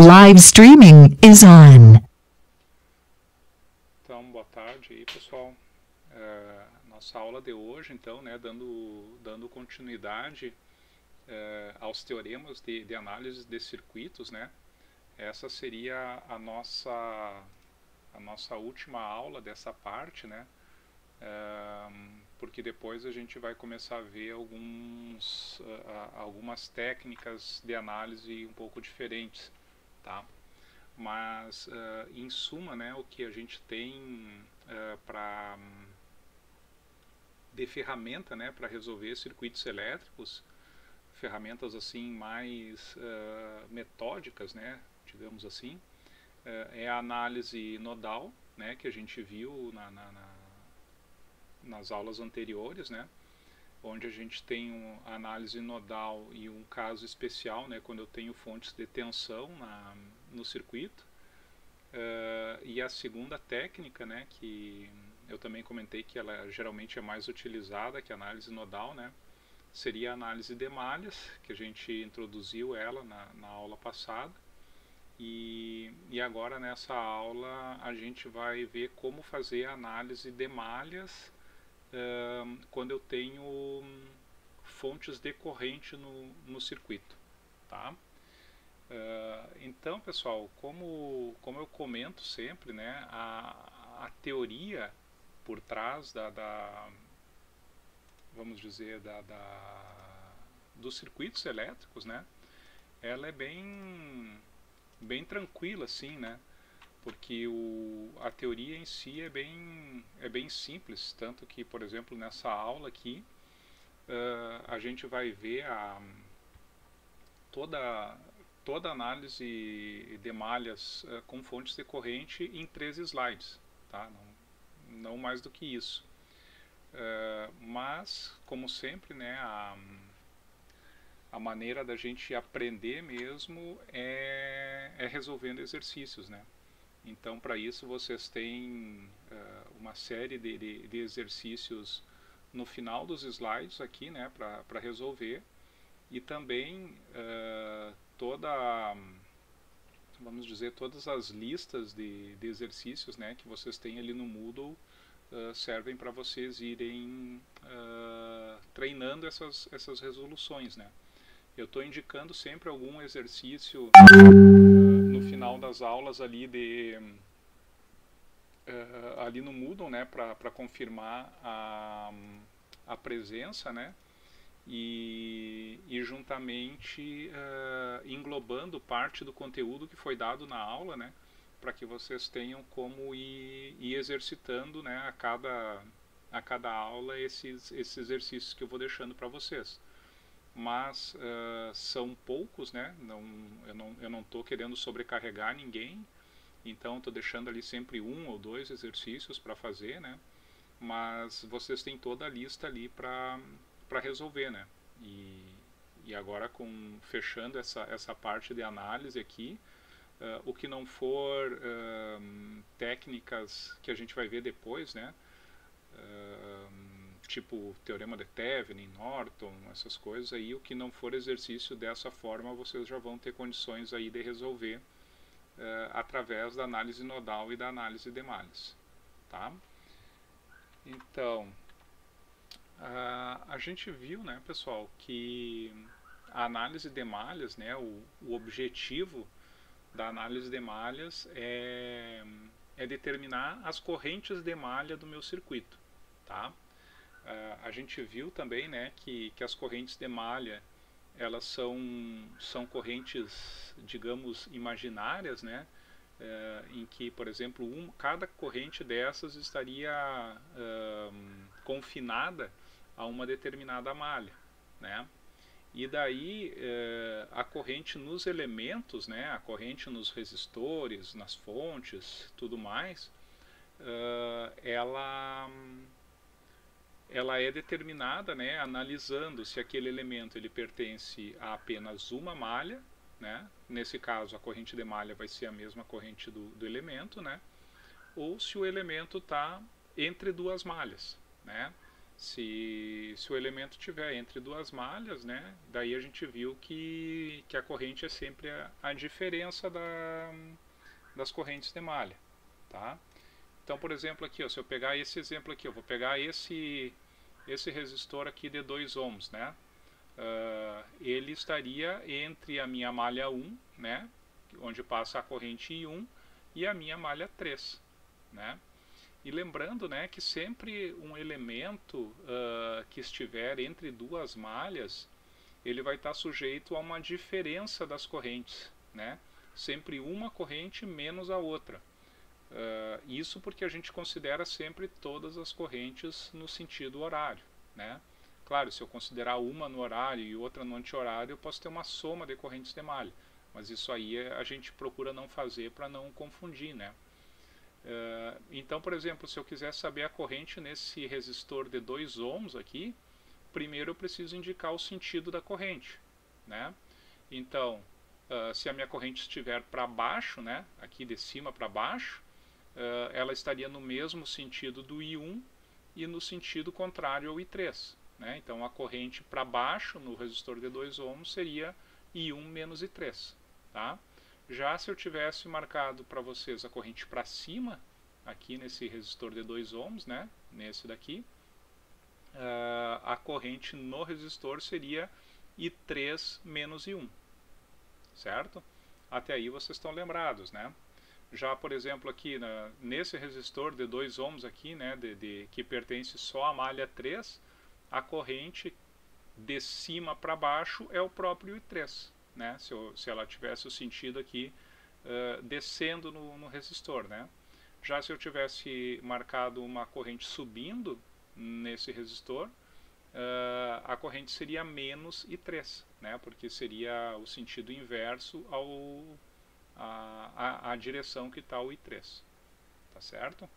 Live streaming is on. Então, boa tarde aí, pessoal. Nossa aula de hoje, então, né, dando continuidade aos teoremas de análise de circuitos, né. Essa seria a nossa última aula dessa parte, né, porque depois a gente vai começar a ver algumas técnicas de análise um pouco diferentes, tá? Mas, em suma, né, o que a gente tem de ferramenta, né, para resolver circuitos elétricos, ferramentas assim mais metódicas, né, digamos assim, é a análise nodal, né, que a gente viu nas aulas anteriores, né, onde a gente tem a análise nodal e um caso especial, né, quando eu tenho fontes de tensão no circuito. E a segunda técnica, né, que eu também comentei que ela geralmente é mais utilizada, que é a análise nodal, né, seria a análise de malhas, que a gente introduziu ela na aula passada. E agora nessa aula a gente vai ver como fazer a análise de malhas quando eu tenho fontes de corrente no circuito, tá? Então, pessoal, como eu comento sempre, né, a teoria por trás vamos dizer, dos circuitos elétricos, né, ela é bem tranquila, assim, né, porque a teoria em si é bem simples, tanto que, por exemplo, nessa aula aqui, a gente vai ver toda a análise de malhas com fontes de corrente em 3 slides, tá? Não mais do que isso. Mas, como sempre, né, a maneira da gente aprender mesmo é resolvendo exercícios, né? Então, para isso, vocês têm uma série de exercícios no final dos slides aqui, né, para resolver. E também vamos dizer, todas as listas de exercícios, né, que vocês têm ali no Moodle servem para vocês irem treinando essas resoluções, né. Eu estou indicando sempre algum exercício no final das aulas ali ali no Moodle, né, para confirmar a presença, né, e juntamente englobando parte do conteúdo que foi dado na aula, né, para que vocês tenham como ir exercitando, né, a cada aula esses exercícios que eu vou deixando para vocês. Mas são poucos, né, eu não estou querendo sobrecarregar ninguém, então estou deixando ali sempre 1 ou 2 exercícios para fazer, né, mas vocês têm toda a lista ali para resolver, né? E agora, fechando essa parte de análise aqui, o que não for técnicas que a gente vai ver depois, né? Tipo teorema de Thevenin, Norton, essas coisas aí, o que não for exercício dessa forma, vocês já vão ter condições aí de resolver através da análise nodal e da análise de malhas, tá? Então, a gente viu, né, pessoal, que a análise de malhas, né, o objetivo da análise de malhas é determinar as correntes de malha do meu circuito, tá? A gente viu também, né, que as correntes de malha elas são correntes, digamos, imaginárias, né, em que, por exemplo, cada corrente dessas estaria confinada a uma determinada malha, né? E daí a corrente nos elementos, né, a corrente nos resistores, nas fontes, tudo mais, ela é determinada, né, analisando se aquele elemento ele pertence a apenas uma malha, né? Nesse caso a corrente de malha vai ser a mesma corrente do elemento, né? Ou se o elemento está entre duas malhas, né? Se o elemento estiver entre duas malhas, né, daí a gente viu que a corrente é sempre a diferença das correntes de malha. Tá? Então, por exemplo, aqui, ó, se eu pegar esse exemplo aqui, eu vou pegar esse resistor aqui de 2 ohms, né? Ele estaria entre a minha malha 1, né, onde passa a corrente I1, e a minha malha 3, né? E lembrando, né, que sempre um elemento que estiver entre duas malhas, ele vai estar sujeito a uma diferença das correntes, né? Sempre uma corrente menos a outra. Isso porque a gente considera sempre todas as correntes no sentido horário, né? Claro, se eu considerar uma no horário e outra no anti-horário, eu posso ter uma soma de correntes de malha, mas isso aí a gente procura não fazer para não confundir, né? Então, por exemplo, se eu quiser saber a corrente nesse resistor de 2 ohms aqui, primeiro eu preciso indicar o sentido da corrente, né? Então, se a minha corrente estiver para baixo, né, aqui de cima para baixo, ela estaria no mesmo sentido do I1 e no sentido contrário ao I3. Né? Então, a corrente para baixo no resistor de 2 ohms seria I1 menos I3. Tá? Já se eu tivesse marcado para vocês a corrente para cima, aqui nesse resistor de 2 ohms, né, nesse daqui, a corrente no resistor seria I3 menos I1. Certo? Até aí vocês estão lembrados, né? Já, por exemplo, aqui nesse resistor de 2 ohms aqui, né, que pertence só à malha 3, a corrente de cima para baixo é o próprio I3, né? Se ela tivesse o sentido aqui descendo no resistor, né? Já se eu tivesse marcado uma corrente subindo nesse resistor, a corrente seria menos I3, né? Porque seria o sentido inverso à direção que está o I3. Tá certo?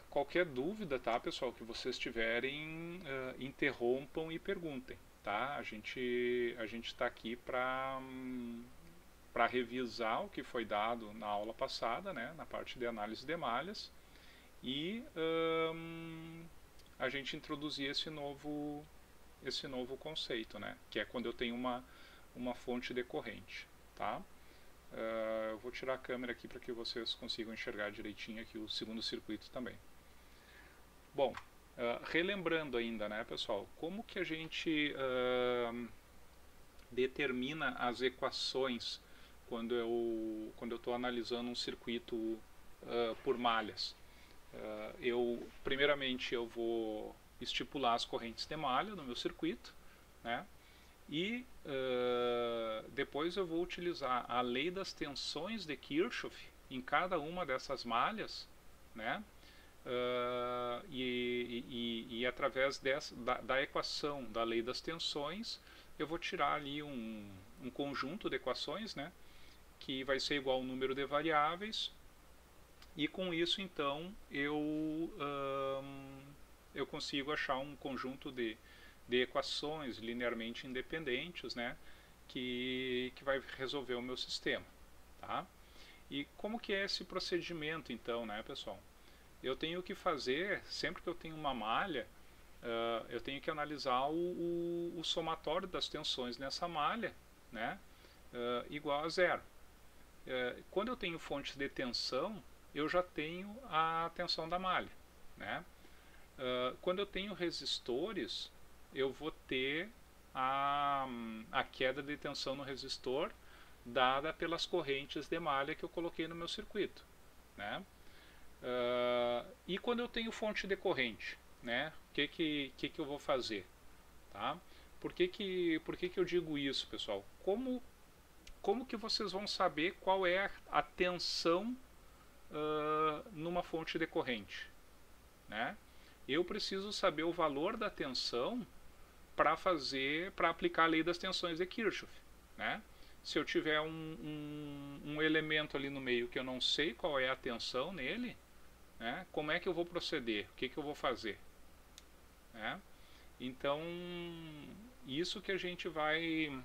Qualquer dúvida, tá, pessoal, que vocês tiverem, interrompam e perguntem. Tá? A gente está aqui para revisar o que foi dado na aula passada, né, na parte de análise de malhas, e a gente introduzir esse novo conceito, né, que é quando eu tenho uma fonte decorrente. Tá? Eu vou tirar a câmera aqui para que vocês consigam enxergar direitinho aqui o segundo circuito também. Bom, relembrando ainda, né, pessoal, como que a gente determina as equações quando eu estou analisando um circuito por malhas? Primeiramente eu vou estipular as correntes de malha no meu circuito, né? E depois eu vou utilizar a lei das tensões de Kirchhoff em cada uma dessas malhas, né? E através da equação da lei das tensões, eu vou tirar ali um conjunto de equações, né? Que vai ser igual ao número de variáveis, e com isso então eu consigo achar um conjunto de equações linearmente independentes, né, que vai resolver o meu sistema. Tá? E como que é esse procedimento então, né, pessoal? Eu tenho que fazer, sempre que eu tenho uma malha, eu tenho que analisar o somatório das tensões nessa malha, né, igual a zero. Quando eu tenho fontes de tensão, eu já tenho a tensão da malha. Né? Quando eu tenho resistores, eu vou ter a queda de tensão no resistor dada pelas correntes de malha que eu coloquei no meu circuito. Né? E quando eu tenho fonte de corrente, né? O que eu vou fazer? Tá? Por que eu digo isso, pessoal? Como que vocês vão saber qual é a tensão numa fonte de corrente? Né? Eu preciso saber o valor da tensão para aplicar a lei das tensões de Kirchhoff. Né? Se eu tiver um elemento ali no meio que eu não sei qual é a tensão nele, né, como é que eu vou proceder? O que eu vou fazer? Né? Então, isso que a gente vai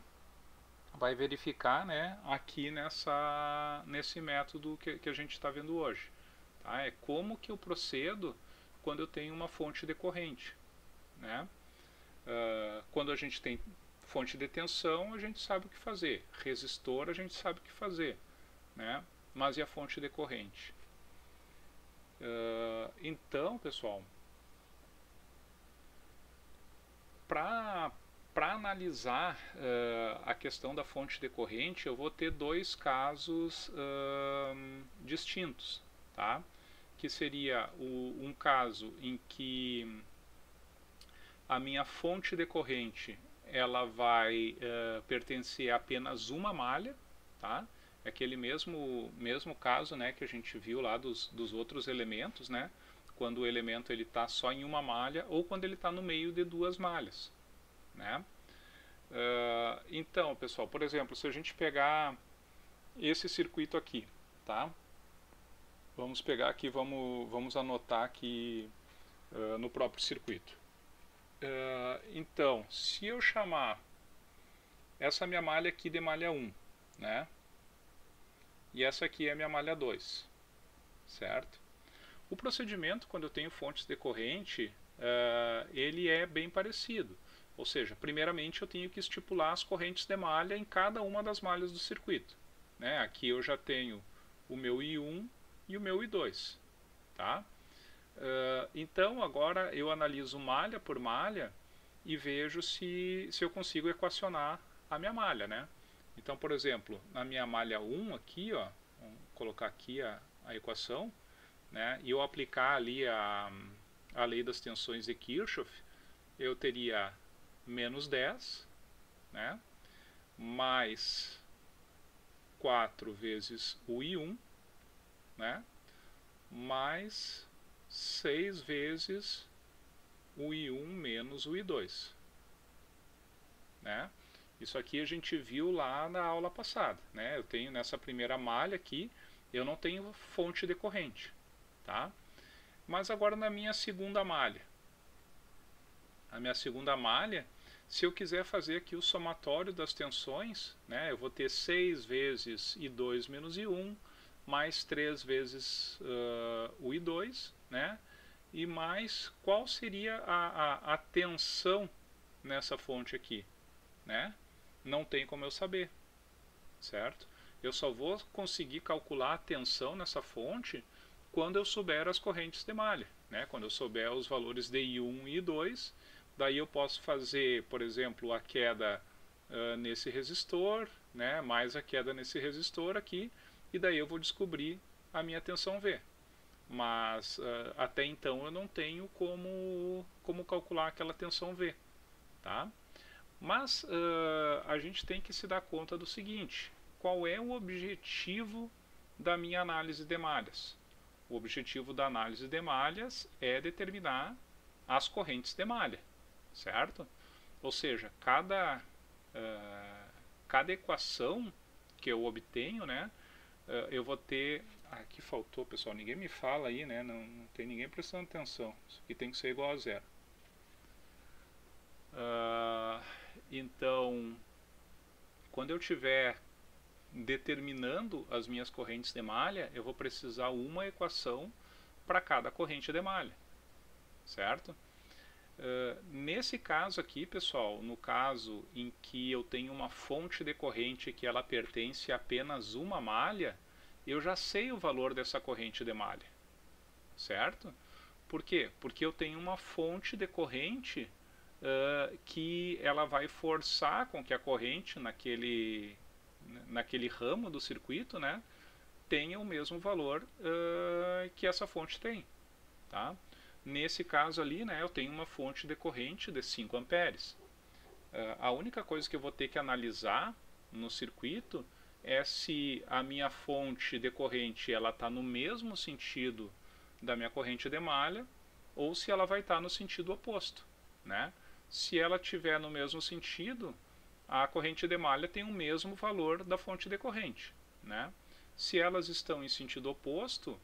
verificar, né, aqui nesse método que a gente está vendo hoje. Tá? É como que eu procedo quando eu tenho uma fonte decorrente, né? Quando a gente tem fonte de tensão, a gente sabe o que fazer. Resistor, a gente sabe o que fazer, né? Mas e a fonte decorrente? Então, pessoal, para analisar a questão da fonte decorrente, eu vou ter dois casos distintos, tá? Que seria um caso em que a minha fonte decorrente ela vai pertencer a apenas uma malha, tá? É aquele mesmo caso, né, que a gente viu lá dos outros elementos, né? Quando o elemento ele está só em uma malha ou quando ele está no meio de duas malhas, né? Então, pessoal, por exemplo, se a gente pegar esse circuito aqui, tá? Vamos pegar aqui, vamos anotar aqui no próprio circuito. Então, se eu chamar essa minha malha aqui de malha 1, né? E essa aqui é a minha malha 2, certo? O procedimento, quando eu tenho fontes decorrente, ele é bem parecido. Ou seja, primeiramente eu tenho que estipular as correntes de malha em cada uma das malhas do circuito, né? Aqui eu já tenho o meu I1 e o meu I2, tá? Então agora eu analiso malha por malha e vejo se eu consigo equacionar a minha malha, né? Então, por exemplo, na minha malha 1 aqui, ó, vamos colocar aqui a equação, né? E eu aplicar ali a lei das tensões de Kirchhoff, eu teria menos 10, né? Mais 4 vezes o I1, né? Mais 6 vezes o I1 menos o I2, né? Isso aqui a gente viu lá na aula passada, né? Eu tenho nessa primeira malha aqui, eu não tenho fonte decorrente, tá? Mas agora na minha segunda malha, a minha segunda malha, se eu quiser fazer aqui o somatório das tensões, né? Eu vou ter 6 vezes I2 menos I1, mais 3 vezes o I2, né? E mais qual seria a tensão nessa fonte aqui, né? Não tem como eu saber, certo? Eu só vou conseguir calcular a tensão nessa fonte quando eu souber as correntes de malha, né? Quando eu souber os valores de I1 e I2, daí eu posso fazer, por exemplo, a queda nesse resistor, né? Mais a queda nesse resistor aqui, e daí eu vou descobrir a minha tensão V. Mas até então eu não tenho como calcular aquela tensão V, tá? Mas a gente tem que se dar conta do seguinte: qual é o objetivo da minha análise de malhas? O objetivo da análise de malhas é determinar as correntes de malha, certo? Ou seja, cada equação que eu obtenho, né, eu vou ter... Aqui faltou, pessoal, ninguém me fala aí, né? Não tem ninguém prestando atenção. Isso aqui tem que ser igual a zero. Então, quando eu estiver determinando as minhas correntes de malha, eu vou precisar uma equação para cada corrente de malha, certo? Nesse caso aqui, pessoal, no caso em que eu tenho uma fonte decorrente que ela pertence a apenas uma malha, eu já sei o valor dessa corrente de malha, certo? Por quê? Porque eu tenho uma fonte decorrente que ela vai forçar com que a corrente naquele ramo do circuito, né, tenha o mesmo valor que essa fonte tem, tá? Nesse caso ali, né, eu tenho uma fonte decorrente de 5 amperes. A única coisa que eu vou ter que analisar no circuito é se a minha fonte decorrente ela está no mesmo sentido da minha corrente de malha ou se ela vai estar no sentido oposto, né? Se ela estiver no mesmo sentido, a corrente de malha tem o mesmo valor da fonte decorrente, né? Se elas estão em sentido oposto,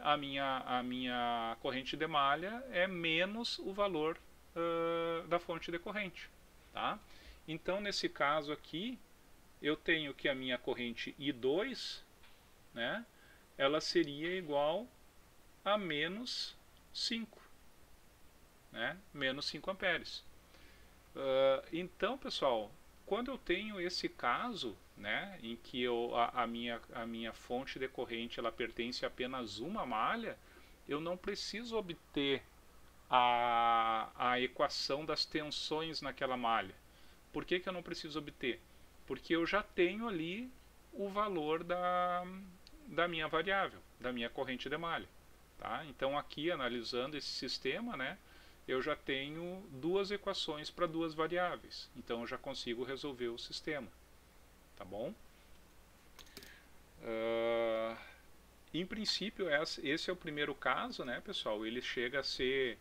a minha corrente de malha é menos o valor da fonte decorrente, tá? Então, nesse caso aqui, eu tenho que a minha corrente I2, né, ela seria igual a menos 5, né? Menos 5 amperes. Então, pessoal, quando eu tenho esse caso, né, em que a minha fonte decorrente ela pertence a apenas uma malha, eu não preciso obter a equação das tensões naquela malha. Por que eu não preciso obter? Porque eu já tenho ali o valor da minha variável, da minha corrente de malha. Tá? Então aqui, analisando esse sistema, né, eu já tenho duas equações para duas variáveis. Então eu já consigo resolver o sistema. Tá bom? Em princípio, esse é o primeiro caso, né, pessoal? Ele chega a ser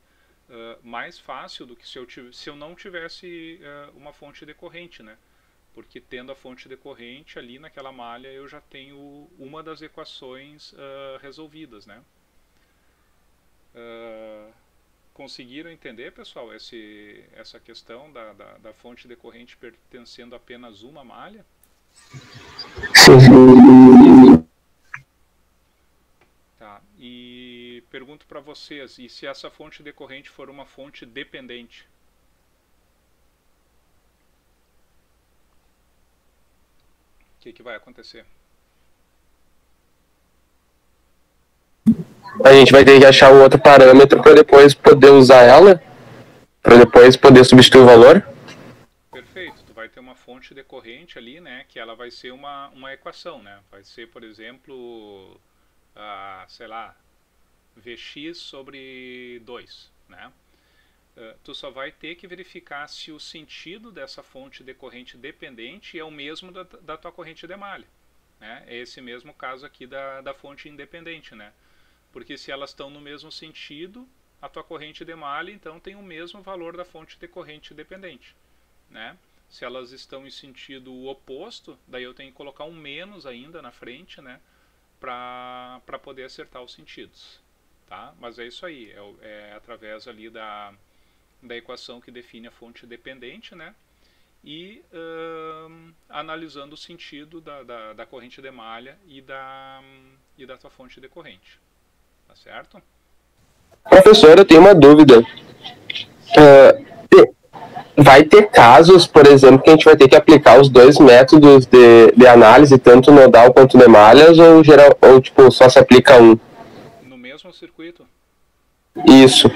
mais fácil do que se eu não tivesse uma fonte decorrente, né? Porque tendo a fonte decorrente ali naquela malha eu já tenho uma das equações resolvidas, né? Conseguiram entender, pessoal, essa questão da fonte decorrente pertencendo a apenas uma malha? Sim. Tá. E pergunto para vocês, e se essa fonte decorrente for uma fonte dependente? O que vai acontecer? A gente vai ter que achar o outro parâmetro para depois poder usar ela, para depois poder substituir o valor. Perfeito, tu vai ter uma fonte decorrente ali, né, que ela vai ser uma equação, né, vai ser, por exemplo, sei lá, Vx sobre 2, né. Tu só vai ter que verificar se o sentido dessa fonte decorrente dependente é o mesmo da tua corrente de malha, né, é esse mesmo caso aqui da fonte independente, né, porque se elas estão no mesmo sentido, a tua corrente de malha, então, tem o mesmo valor da fonte decorrente dependente. Né? Se elas estão em sentido oposto, daí eu tenho que colocar um menos ainda na frente, né, para poder acertar os sentidos. Tá? Mas é isso aí, é através ali da equação que define a fonte dependente, né, e analisando o sentido da corrente de malha e da tua fonte decorrente. Tá certo? Professor, eu tenho uma dúvida. Vai ter casos, por exemplo, que a gente vai ter que aplicar os dois métodos de análise, tanto nodal quanto de malhas, ou tipo, só se aplica um? No mesmo circuito? Isso.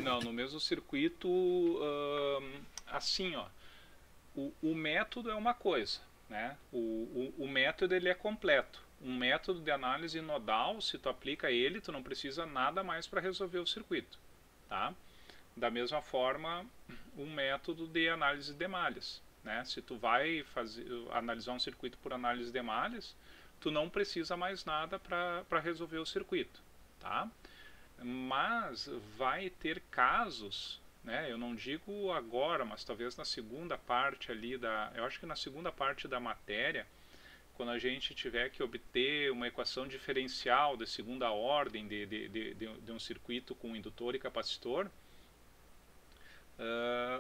Não, no mesmo circuito, assim, ó, o método é uma coisa, né? O método ele é completo. Um método de análise nodal, se tu aplica ele, tu não precisa nada mais para resolver o circuito, tá? Da mesma forma, um método de análise de malhas, né? Se tu vai analisar um circuito por análise de malhas, tu não precisa mais nada para resolver o circuito, tá? Mas vai ter casos, né? Eu não digo agora, mas talvez na segunda parte ali eu acho que na segunda parte da matéria, quando a gente tiver que obter uma equação diferencial de segunda ordem de um circuito com indutor e capacitor,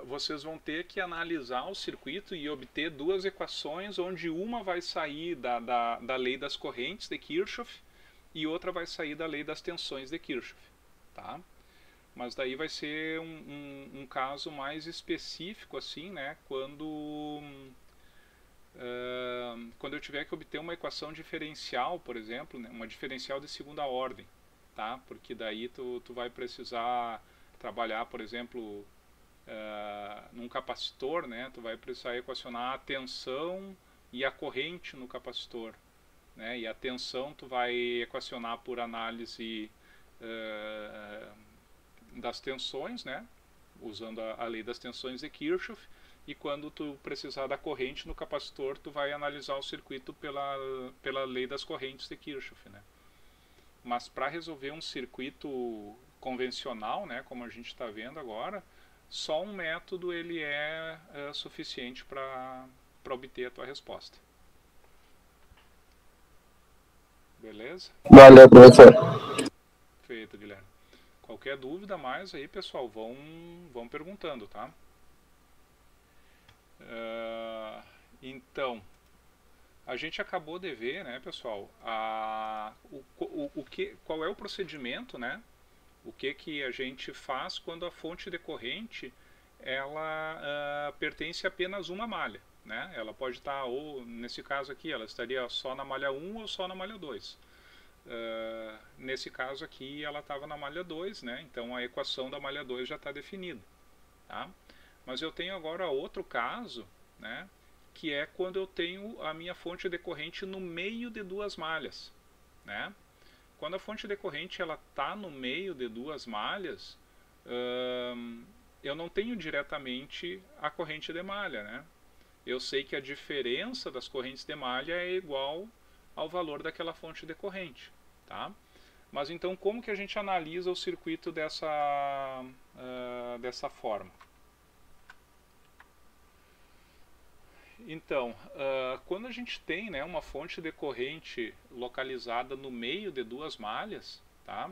vocês vão ter que analisar o circuito e obter duas equações, onde uma vai sair da lei das correntes de Kirchhoff e outra vai sair da lei das tensões de Kirchhoff. Tá? Mas daí vai ser um caso mais específico, assim, né, quando eu tiver que obter uma equação diferencial, por exemplo, né, uma diferencial de segunda ordem, tá? Porque daí tu vai precisar trabalhar, por exemplo, num capacitor, né? Tu vai precisar equacionar a tensão e a corrente no capacitor, né? E a tensão tu vai equacionar por análise das tensões, né? Usando a lei das tensões de Kirchhoff. E quando tu precisar da corrente no capacitor, tu vai analisar o circuito pela lei das correntes de Kirchhoff, né? Mas para resolver um circuito convencional, né, como a gente está vendo agora, só um método ele é suficiente para obter a tua resposta. Beleza? Valeu, professor. Feito, Guilherme. Qualquer dúvida mais aí, pessoal, vão perguntando, tá? Então, a gente acabou de ver, né, pessoal, qual é o procedimento, né? O que a gente faz quando a fonte decorrente ela pertence a apenas uma malha, né? Ela pode estar, ou nesse caso aqui, ela estaria só na malha 1 ou só na malha 2. Nesse caso aqui, ela estava na malha 2, né? Então a equação da malha 2 já está definida. Tá? Mas eu tenho agora outro caso, né? Que é quando eu tenho a minha fonte decorrente no meio de duas malhas, né? Quando a fonte decorrente está no meio de duas malhas, eu não tenho diretamente a corrente de malha, né? Eu sei que a diferença das correntes de malha é igual ao valor daquela fonte decorrente, tá? Mas então como que a gente analisa o circuito dessa forma? Então, quando a gente tem, né, uma fonte decorrente localizada no meio de duas malhas, tá?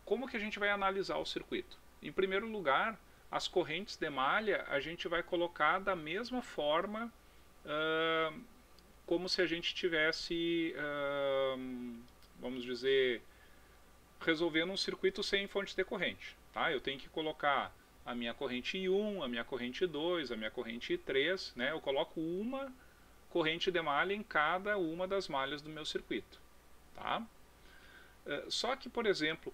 Como que a gente vai analisar o circuito? Em primeiro lugar, as correntes de malha a gente vai colocar da mesma forma como se a gente tivesse, vamos dizer, resolvendo um circuito sem fonte decorrente. Tá? Eu tenho que colocar a minha corrente I1, a minha corrente I2, a minha corrente I3, né? Eu coloco uma corrente de malha em cada uma das malhas do meu circuito. Tá? Só que, por exemplo,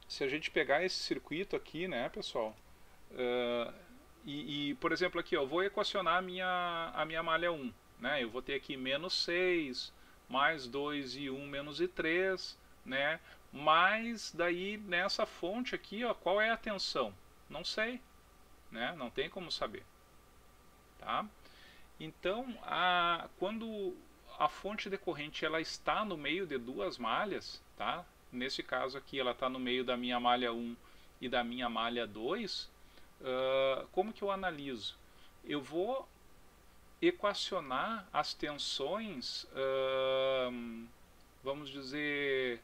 se a gente pegar esse circuito aqui, né, pessoal, por exemplo, aqui, eu vou equacionar a minha malha 1, né? Eu vou ter aqui menos 6, mais 2I1 menos I3, né? Mas daí nessa fonte aqui, ó, qual é a tensão? Não sei, né? Não tem como saber, tá? Então, quando a fonte decorrente ela está no meio de duas malhas, tá? Nesse caso aqui ela está no meio da minha malha 1 e da minha malha 2, como que eu analiso? Eu vou equacionar as tensões, vamos dizer,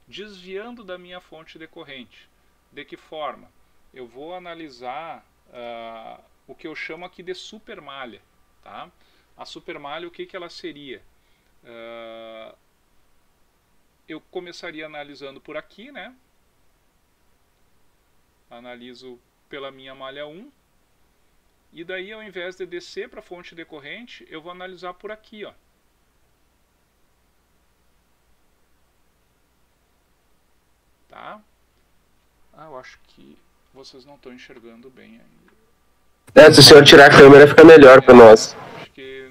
desviando da minha fonte decorrente. De que forma? Eu vou analisar o que eu chamo aqui de supermalha. Tá? A supermalha, o que ela seria? Eu começaria analisando por aqui, né? Analiso pela minha malha 1. E daí, ao invés de descer para a fonte decorrente, eu vou analisar por aqui, ó. Tá? Eu acho que vocês não estão enxergando bem ainda. Se o senhor tirar a câmera, fica melhor para nós. Acho que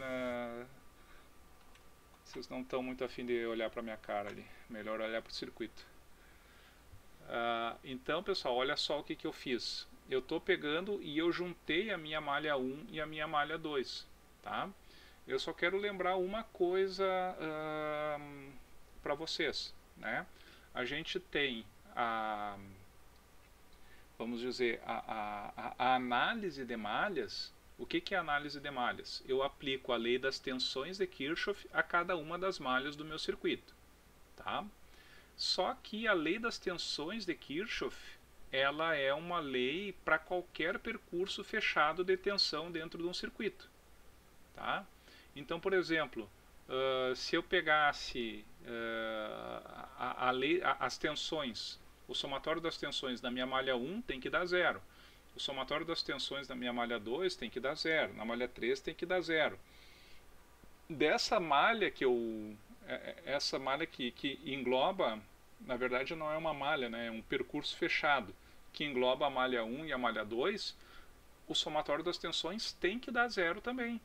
vocês não estão muito afim de olhar para minha cara ali. Melhor olhar para o circuito. Então, pessoal, olha só o que eu fiz. Eu estou pegando e eu juntei a minha malha 1 e a minha malha 2. Tá? Eu só quero lembrar uma coisa para vocês, né? A gente tem vamos dizer, a análise de malhas. O que é a análise de malhas? Eu aplico a lei das tensões de Kirchhoff a cada uma das malhas do meu circuito. Tá? Só que a lei das tensões de Kirchhoff, ela é uma lei para qualquer percurso fechado de tensão dentro de um circuito. Tá? Então, por exemplo, se eu pegasse as tensões, o somatório das tensões da minha malha 1 tem que dar 0. O somatório das tensões da minha malha 2 tem que dar 0. Na malha 3 tem que dar 0. Dessa malha essa malha que engloba, na verdade não é uma malha, né? É um percurso fechado, que engloba a malha 1 e a malha 2, o somatório das tensões tem que dar 0 também,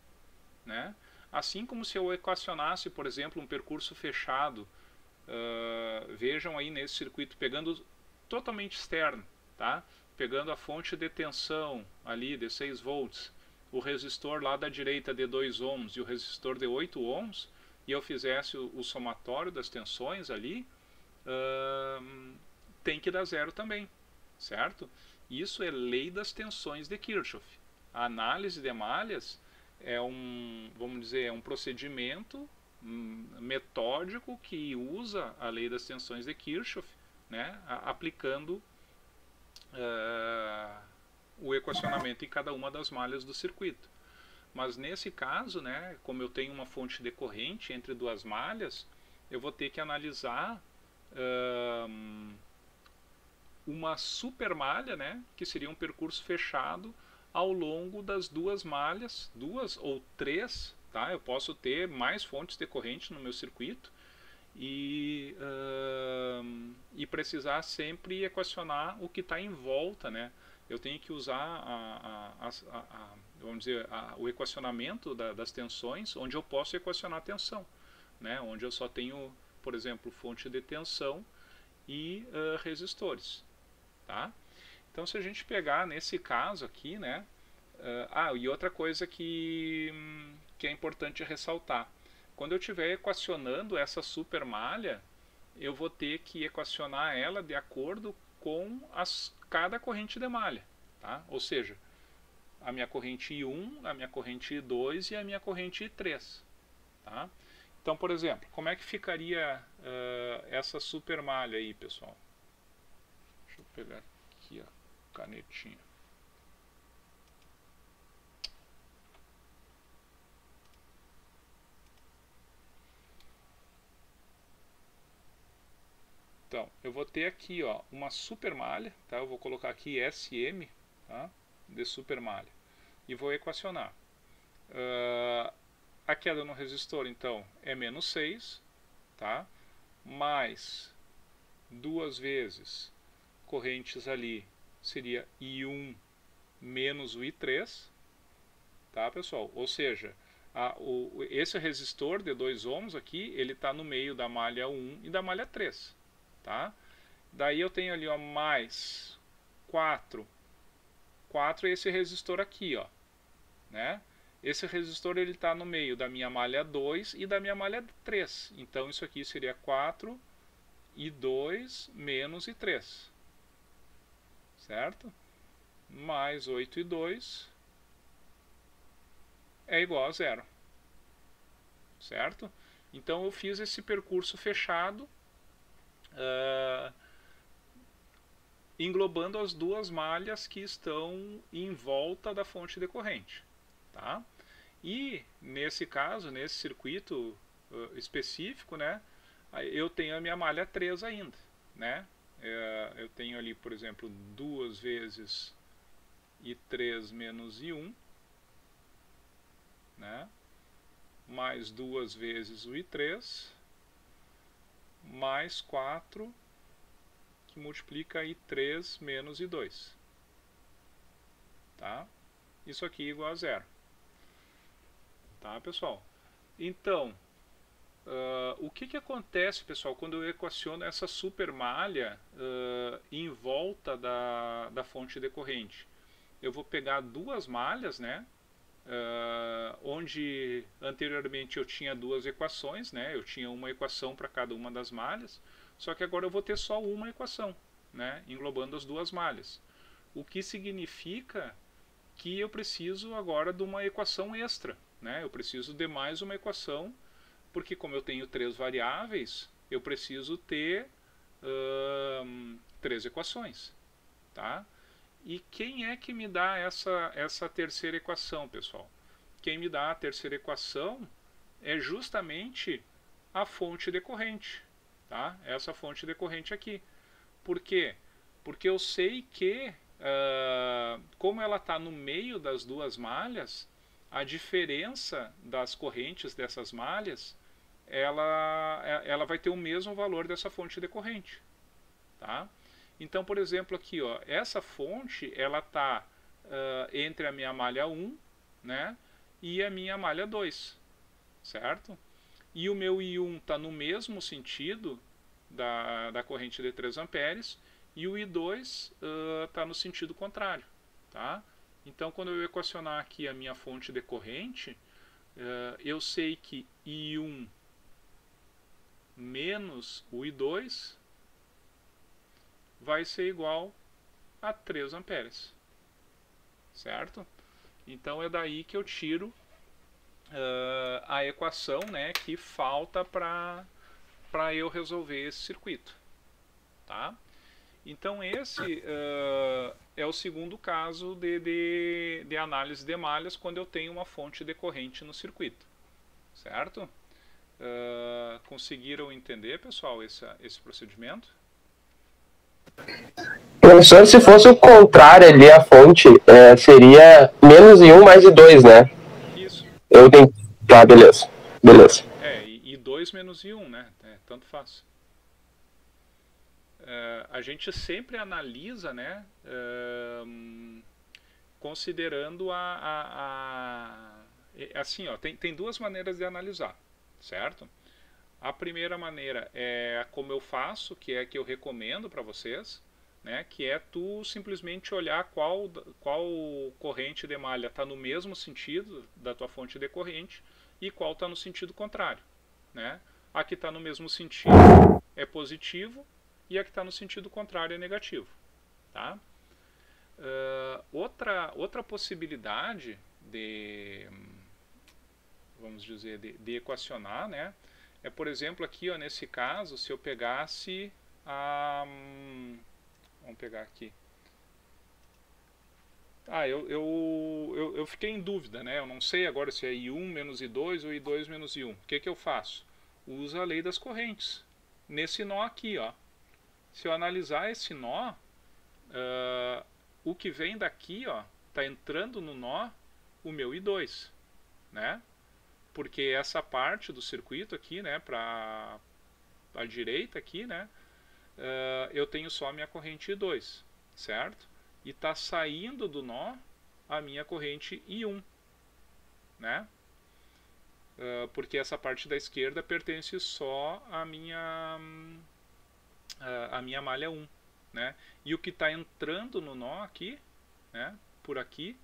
né? Assim como se eu equacionasse, por exemplo, um percurso fechado, vejam aí nesse circuito, pegando totalmente externo, tá? Pegando a fonte de tensão ali de 6 volts, o resistor lá da direita de 2 ohms e o resistor de 8 ohms, e eu fizesse o somatório das tensões ali, tem que dar 0 também, certo? Isso é lei das tensões de Kirchhoff. A análise de malhas é vamos dizer, é um procedimento metódico que usa a lei das tensões de Kirchhoff, né, aplicando o equacionamento em cada uma das malhas do circuito. Mas nesse caso, né, como eu tenho uma fonte decorrente entre duas malhas, eu vou ter que analisar uma supermalha, né, que seria um percurso fechado ao longo das duas malhas, duas ou três, tá? Eu posso ter mais fontes decorrentes no meu circuito e precisar sempre equacionar o que está em volta, né? Eu tenho que usar vamos dizer, o equacionamento das tensões, onde eu posso equacionar a tensão, né? Onde eu só tenho, por exemplo, fonte de tensão e resistores, tá? Então, se a gente pegar nesse caso aqui, né? E outra coisa que é importante ressaltar. Quando eu estiver equacionando essa supermalha, eu vou ter que equacionar ela de acordo com cada corrente de malha, tá? Ou seja, a minha corrente I1, a minha corrente I2 e a minha corrente I3, tá? Então, por exemplo, como é que ficaria essa supermalha aí, pessoal? Deixa eu pegar aqui a canetinha. Então, eu vou ter aqui, ó, uma supermalha, tá? Eu vou colocar aqui SM, tá? De supermalha. E vou equacionar. A queda no resistor, então, é menos 6, tá? Mais 2 vezes correntes ali seria I1 menos o I3, tá, pessoal? Ou seja, esse resistor de 2 ohms aqui, ele está no meio da malha 1 e da malha 3, tá? Daí eu tenho ali, ó, mais 4 é esse resistor aqui, ó, né? Esse resistor ele está no meio da minha malha 2 e da minha malha 3. Então isso aqui seria 4 e 2 menos I3, certo? Mais 8 e 2 é igual a 0, certo? Então eu fiz esse percurso fechado, englobando as duas malhas que estão em volta da fonte decorrente, tá? E nesse caso, nesse circuito específico, né, eu tenho a minha malha 3 ainda, né? Eu tenho ali, por exemplo, 2 vezes I3 menos I1, né? Mais 2 vezes o I3, mais 4, que multiplica I3 menos I2. Tá? Isso aqui é igual a 0. Tá, pessoal? Então, o que acontece, pessoal, quando eu equaciono essa supermalha em volta da fonte decorrente? Eu vou pegar duas malhas, né? Onde anteriormente eu tinha duas equações, né? Eu tinha uma equação para cada uma das malhas, só que agora eu vou ter só uma equação, né? Englobando as duas malhas. O que significa que eu preciso agora de uma equação extra, né? Eu preciso de mais uma equação, porque como eu tenho 3 variáveis, eu preciso ter 3 equações, tá? E quem é que me dá essa terceira equação, pessoal? Quem me dá a terceira equação é justamente a fonte decorrente, tá? Essa fonte decorrente aqui. Por quê? Porque eu sei que, como ela está no meio das duas malhas, a diferença das correntes dessas malhas, ela vai ter o mesmo valor dessa fonte decorrente, tá? Então, por exemplo, aqui, ó, essa fonte, ela está entre a minha malha 1, né, e a minha malha 2, certo? E o meu I1 está no mesmo sentido da corrente de 3 amperes, e o I2 está no sentido contrário, tá? Então, quando eu equacionar aqui a minha fonte decorrente, eu sei que I1 menos o I2 vai ser igual a 3 amperes, certo? Então é daí que eu tiro a equação, né, que falta para eu resolver esse circuito, tá? Então é o segundo caso de análise de malhas quando eu tenho uma fonte decorrente no circuito, certo? Conseguiram entender, pessoal, esse procedimento? Professor, se fosse o contrário ali, a fonte, seria menos I1 mais I2, né? Isso. Eu tenho... Tá, beleza. Beleza. I2 menos I1, né? Tanto faz. A gente sempre analisa, né? Considerando assim, ó, tem duas maneiras de analisar, certo? A primeira maneira é como eu faço, que é a que eu recomendo para vocês, né? Que é tu simplesmente olhar qual corrente de malha está no mesmo sentido da tua fonte decorrente e qual está no sentido contrário, né? A que está no mesmo sentido é positivo e a que está no sentido contrário é negativo, tá? Outra possibilidade vamos dizer, de equacionar, né? É, por exemplo, aqui, ó, nesse caso, se eu pegasse vamos pegar aqui. Eu fiquei em dúvida, né? Eu não sei agora se é I1 menos I2 ou I2 menos I1. O que eu faço? Uso a lei das correntes. Nesse nó aqui, ó. Se eu analisar esse nó, o que vem daqui, ó, tá entrando no nó o meu I2, né? Porque essa parte do circuito aqui, né, para a direita aqui, né, eu tenho só a minha corrente I2, certo? E está saindo do nó a minha corrente I1, né? Porque essa parte da esquerda pertence só à minha malha 1, né? E o que está entrando no nó aqui, né, por aqui,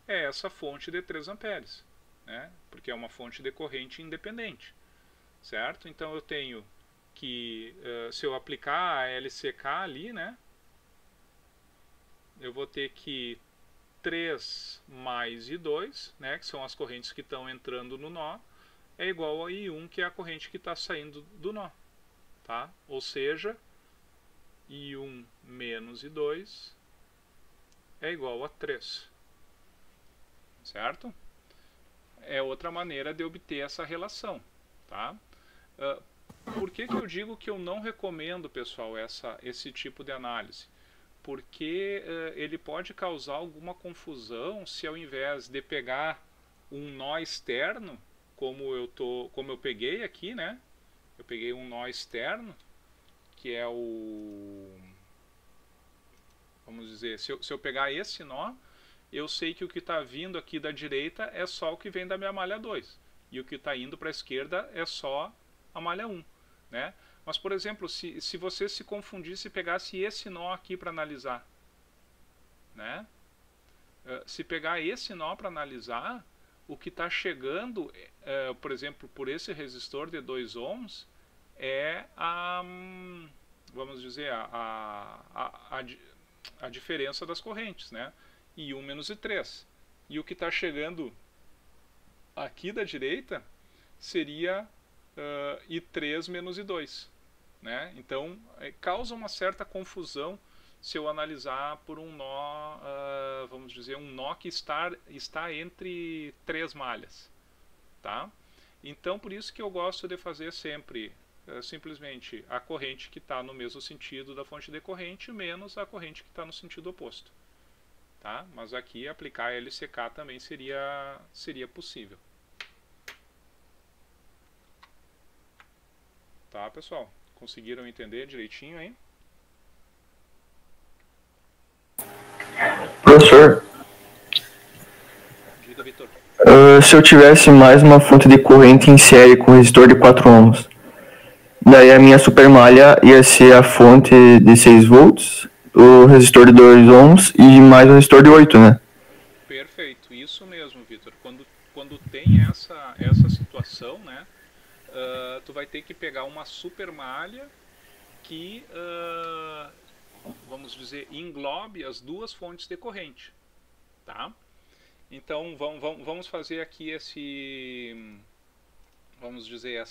é essa fonte de 3 amperes, né? Porque é uma fonte de corrente independente, certo? Então eu tenho que, se eu aplicar a LCK ali, né, eu vou ter que 3 mais I2, né, que são as correntes que estão entrando no nó, é igual a I1, que é a corrente que está saindo do nó, tá? Ou seja, I1 menos I2 é igual a 3, certo? É outra maneira de obter essa relação, tá? Por que eu digo que eu não recomendo, pessoal, esse tipo de análise? Porque ele pode causar alguma confusão se ao invés de pegar um nó externo, como eu peguei aqui, né? Eu peguei um nó externo, que é vamos dizer, se eu pegar esse nó, eu sei que o que está vindo aqui da direita é só o que vem da minha malha 2. E o que está indo para a esquerda é só a malha 1. Né? Mas, por exemplo, se você se confundisse e pegasse esse nó aqui para analisar, né? Se pegar esse nó para analisar, o que está chegando, por exemplo, por esse resistor de 2 ohms, é vamos dizer, a diferença das correntes, né? I1 menos I3. E o que está chegando aqui da direita seria I3 menos I2. Né? Então, causa uma certa confusão se eu analisar por um nó, vamos dizer, um nó que está entre 3 malhas. Tá? Então, por isso que eu gosto de fazer sempre simplesmente a corrente que está no mesmo sentido da fonte decorrente menos a corrente que está no sentido oposto. Tá? Mas aqui aplicar a LCK também seria possível. Tá, pessoal? Conseguiram entender direitinho aí? Professor, Diga, Vitor. Se eu tivesse mais uma fonte de corrente em série com resistor de 4 ohms, daí a minha supermalha ia ser a fonte de 6 volts, o resistor de 2 ohms e mais o resistor de 8, né? Perfeito, isso mesmo, Vitor. Quando tem essa situação, né, tu vai ter que pegar uma supermalha que, vamos dizer, englobe as duas fontes de corrente, tá? Então, vamos fazer aqui vamos dizer,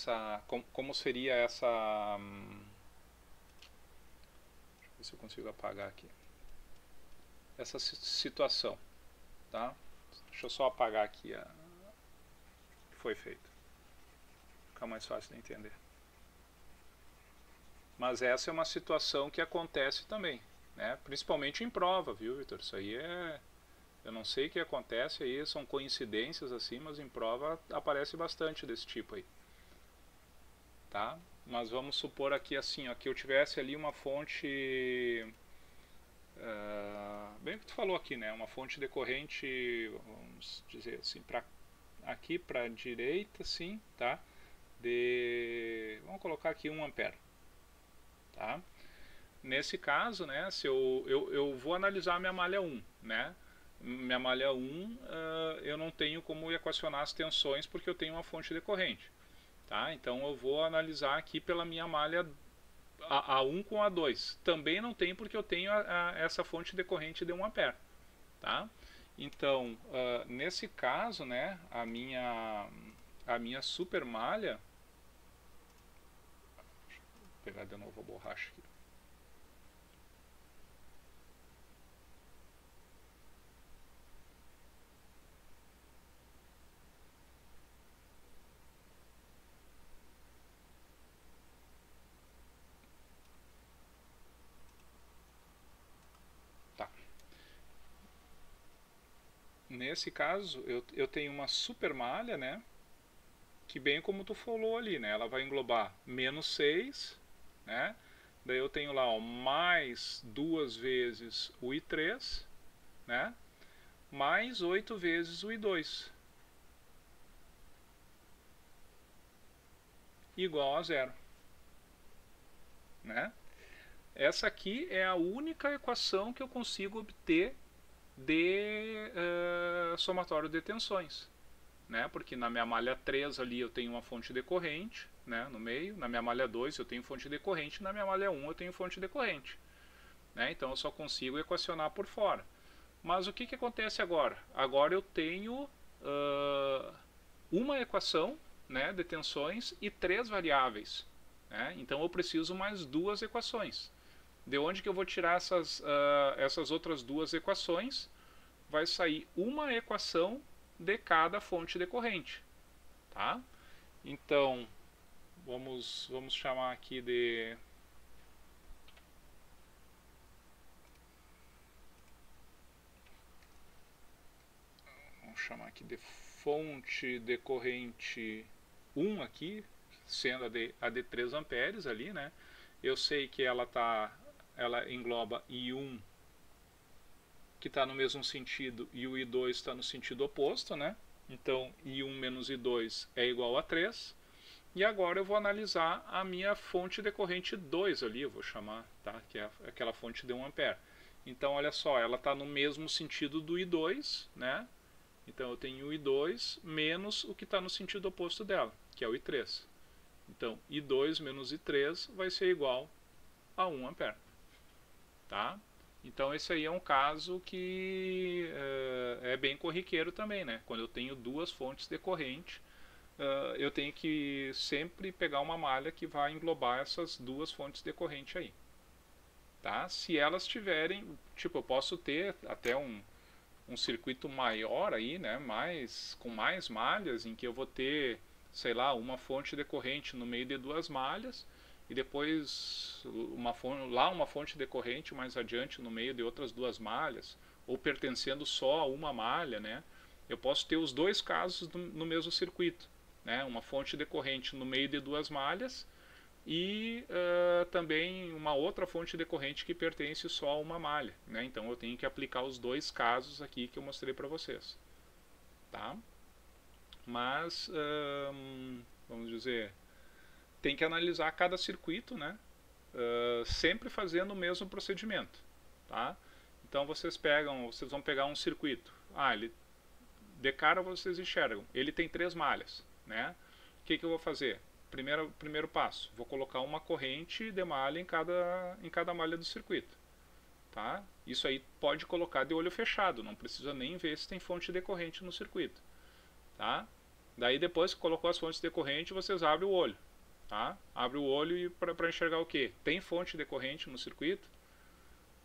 como seria essa... Deixa eu ver se eu consigo apagar aqui. essa situação, tá? Deixa eu só apagar aqui o que foi feito. Fica mais fácil de entender. Mas essa é uma situação que acontece também, né? Principalmente em prova, viu, Vitor? Isso aí eu não sei o que acontece aí, são coincidências assim, mas em prova aparece bastante desse tipo aí. Tá? Mas vamos supor aqui assim, ó, que eu tivesse ali uma fonte, bem o que tu falou aqui, né? Uma fonte decorrente, vamos dizer assim, aqui para a direita, assim, tá? Vamos colocar aqui 1 ampere. Tá? Nesse caso, né, se eu vou analisar minha malha 1, né? Minha malha 1, eu não tenho como equacionar as tensões porque eu tenho uma fonte decorrente. Tá? Então eu vou analisar aqui pela minha malha A1 com A2. Também não tem porque eu tenho essa fonte decorrente de 1 ampere. Tá? Então, nesse caso, né, a minha super malha... Vou pegar de novo a borracha aqui. Nesse caso, eu tenho uma super malha, né? Que bem como tu falou ali, né? Ela vai englobar menos 6, né? Daí eu tenho lá, ó, mais 2 vezes o I3, né? Mais 8 vezes o I2. Igual a 0. Né? Essa aqui é a única equação que eu consigo obter de somatório de tensões, né? Porque na minha malha 3 ali eu tenho uma fonte decorrente, né, no meio, na minha malha 2 eu tenho fonte decorrente, na minha malha 1 eu tenho fonte decorrente, né? Então eu só consigo equacionar por fora. Mas o que acontece agora? Agora eu tenho uma equação, né, de tensões e 3 variáveis, né? Então eu preciso mais 2 equações. De onde que eu vou tirar essas outras 2 equações? Vai sair uma equação de cada fonte decorrente. Tá? Então, vamos chamar aqui de... Vamos chamar aqui de fonte decorrente 1 aqui, sendo a de 3 amperes ali, né? Eu sei que ela engloba I1 que está no mesmo sentido e o I2 está no sentido oposto, né? Então I1 menos I2 é igual a 3. E agora eu vou analisar a minha fonte decorrente 2 ali, eu vou chamar, tá? Que é aquela fonte de 1 ampere. Então olha só, ela está no mesmo sentido do I2, né? Então eu tenho o I2 menos o que está no sentido oposto dela, que é o I3. Então I2 menos I3 vai ser igual a 1 ampere. Tá? Então esse aí é um caso que é bem corriqueiro também, né? Quando eu tenho 2 fontes decorrentes, eu tenho que sempre pegar uma malha que vai englobar essas 2 fontes decorrentes aí. Tá? Se elas tiverem, tipo, eu posso ter até um circuito maior aí, né? Com mais malhas, em que eu vou ter, sei lá, uma fonte decorrente no meio de 2 malhas, e depois uma fonte decorrente mais adiante no meio de outras 2 malhas, ou pertencendo só a uma malha, né? Eu posso ter os 2 casos no mesmo circuito, né? Uma fonte decorrente no meio de 2 malhas e também uma outra fonte decorrente que pertence só a uma malha, né? Então eu tenho que aplicar os 2 casos aqui que eu mostrei para vocês, tá? Mas vamos dizer, tem que analisar cada circuito, né? Sempre fazendo o mesmo procedimento, tá? Então vocês vão pegar um circuito, de cara vocês enxergam, ele tem 3 malhas, né? O que eu vou fazer? Primeiro passo, vou colocar uma corrente de malha em cada malha do circuito, tá? Isso aí pode colocar de olho fechado, não precisa nem ver se tem fonte decorrente no circuito, tá? Daí depois que colocou as fontes decorrentes, vocês abrem o olho. Tá? Abre o olho para enxergar o que? Tem fonte decorrente no circuito?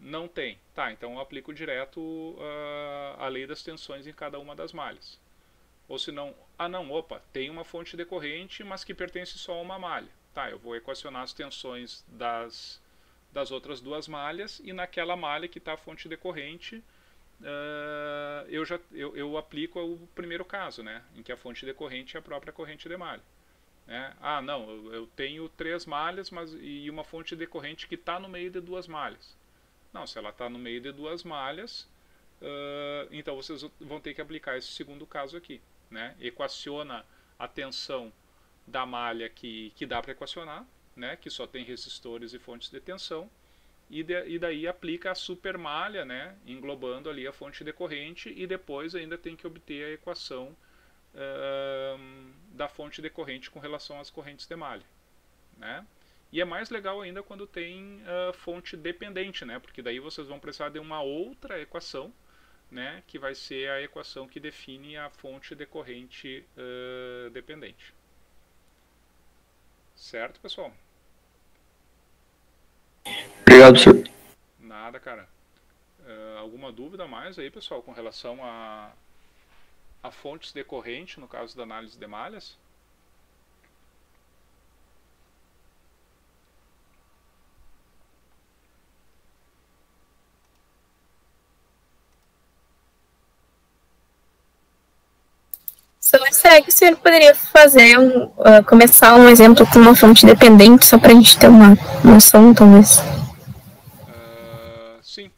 Não tem. Tá, então eu aplico direto a lei das tensões em cada uma das malhas. Ou se não, não, opa, tem uma fonte decorrente, mas que pertence só a uma malha. Tá, eu vou equacionar as tensões das outras duas malhas, e naquela malha que está a fonte decorrente, eu aplico o primeiro caso, né, em que a fonte decorrente é a própria corrente de malha. Né? Não, eu tenho 3 malhas e uma fonte decorrente que está no meio de 2 malhas. Não, se ela está no meio de 2 malhas, então vocês vão ter que aplicar esse segundo caso aqui. Né? Equaciona a tensão da malha que dá para equacionar, né? Que só tem resistores e fontes de tensão, e daí aplica a supermalha, né? Englobando ali a fonte decorrente, e depois ainda tem que obter a equação da fonte decorrente com relação às correntes de malha. Né? E é mais legal ainda quando tem fonte dependente, né? Porque daí vocês vão precisar de uma outra equação, né? Que vai ser a equação que define a fonte decorrente dependente. Certo, pessoal? Obrigado, senhor. Nada, cara. Alguma dúvida mais aí, pessoal, com relação a fontes decorrentes, no caso da análise de malhas? Será que o senhor poderia fazer começar um exemplo com uma fonte dependente, só para a gente ter uma noção, talvez? Sim.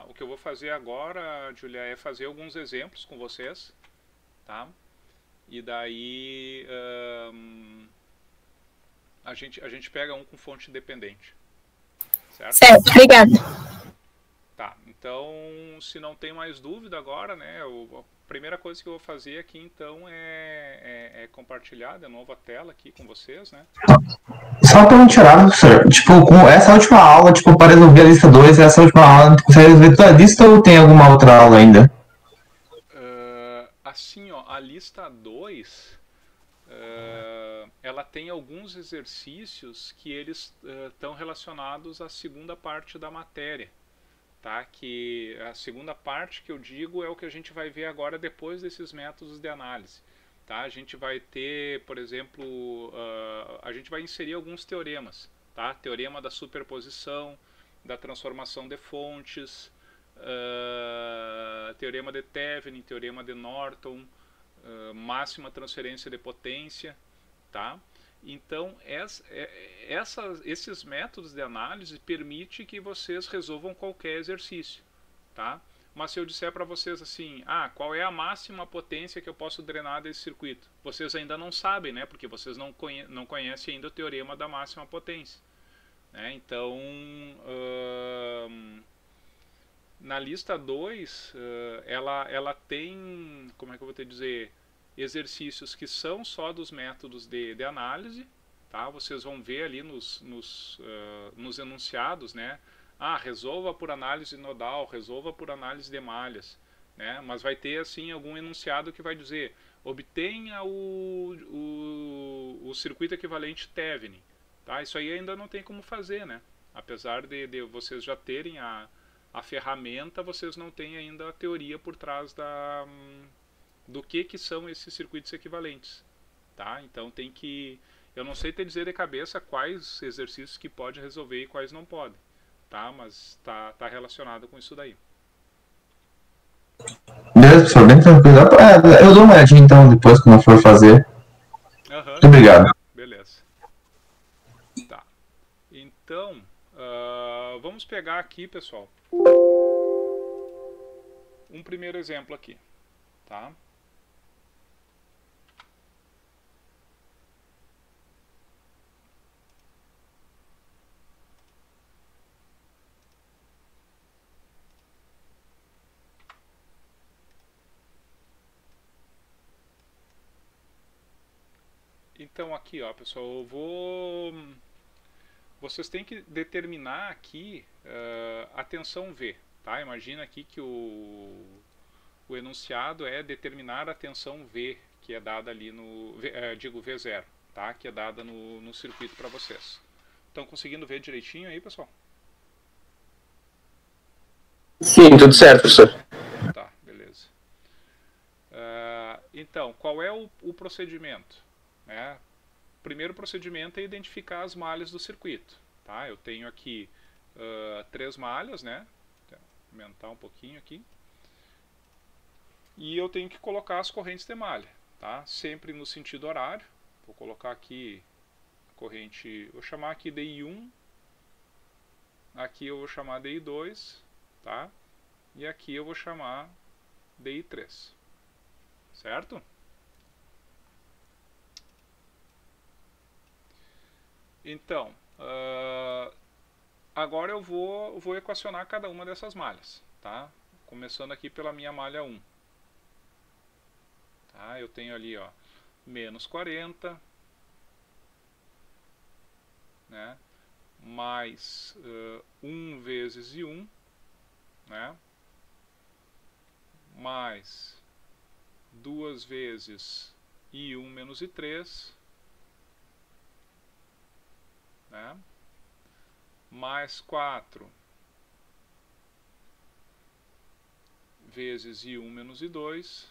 O que eu vou fazer agora, Julia, é fazer alguns exemplos com vocês, tá? E daí a gente pega um com fonte dependente, certo? Certo, obrigada. Tá, então, se não tem mais dúvida agora, né, a primeira coisa que eu vou fazer aqui, então, é compartilhar de novo a tela aqui com vocês, né? Só para não tirar, professor, tipo, com essa última aula, tipo, para resolver a lista 2, essa última aula, consegue resolver toda a lista ou tem alguma outra aula ainda? Assim, ó, a lista 2, ela tem alguns exercícios que eles estão relacionados à segunda parte da matéria. Tá? Que a segunda parte que eu digo é o que a gente vai ver agora depois desses métodos de análise. Tá? A gente vai ter, por exemplo, a gente vai inserir alguns teoremas. Tá? Teorema da superposição, da transformação de fontes, teorema de Thevenin, teorema de Norton, máxima transferência de potência. Tá? Então, esses métodos de análise permitem que vocês resolvam qualquer exercício. Tá? Mas se eu disser para vocês assim, qual é a máxima potência que eu posso drenar desse circuito? Vocês ainda não sabem, né? Porque vocês não conhecem ainda o teorema da máxima potência. Né? Então, na lista 2, ela tem, como é que eu vou te dizer, exercícios que são só dos métodos de análise, tá? Vocês vão ver ali nos enunciados, né? Resolva por análise nodal, resolva por análise de malhas, né? Mas vai ter assim algum enunciado que vai dizer obtenha o circuito equivalente Thevenin, tá? Isso aí ainda não tem como fazer, né? Apesar de vocês já terem a ferramenta, vocês não têm ainda a teoria por trás do que são esses circuitos equivalentes, tá? Então tem que, eu não sei te dizer de cabeça quais exercícios que pode resolver e quais não podem, tá? Mas tá relacionado com isso daí. Beleza, professor, bem tranquilo. Eu dou uma olhadinha então depois quando eu for fazer. Muito obrigado. Beleza. Tá. Então, vamos pegar aqui, pessoal, um primeiro exemplo aqui, tá? Então aqui, ó, pessoal, vocês têm que determinar aqui a tensão V, tá? Imagina aqui que o enunciado é determinar a tensão V, que é dada ali no, digo V0, tá? Que é dada no circuito para vocês. Estão conseguindo ver direitinho aí, pessoal? Sim, tudo certo, professor. Tá, beleza. Então, qual é o procedimento? O primeiro procedimento é identificar as malhas do circuito. Tá? Eu tenho aqui 3 malhas, né? Vou aumentar um pouquinho aqui. E eu tenho que colocar as correntes de malha, tá? Sempre no sentido horário. Vou colocar aqui a corrente, vou chamar aqui DI1, aqui eu vou chamar DI2, tá? E aqui eu vou chamar DI3, certo? Então, agora eu vou equacionar cada uma dessas malhas, tá? Começando aqui pela minha malha 1. Tá? Eu tenho ali, ó, menos 40, né? Mais 1 vezes I1, né? Mais 2 vezes I1 menos I3, né? Mais 4 vezes I1 menos I2,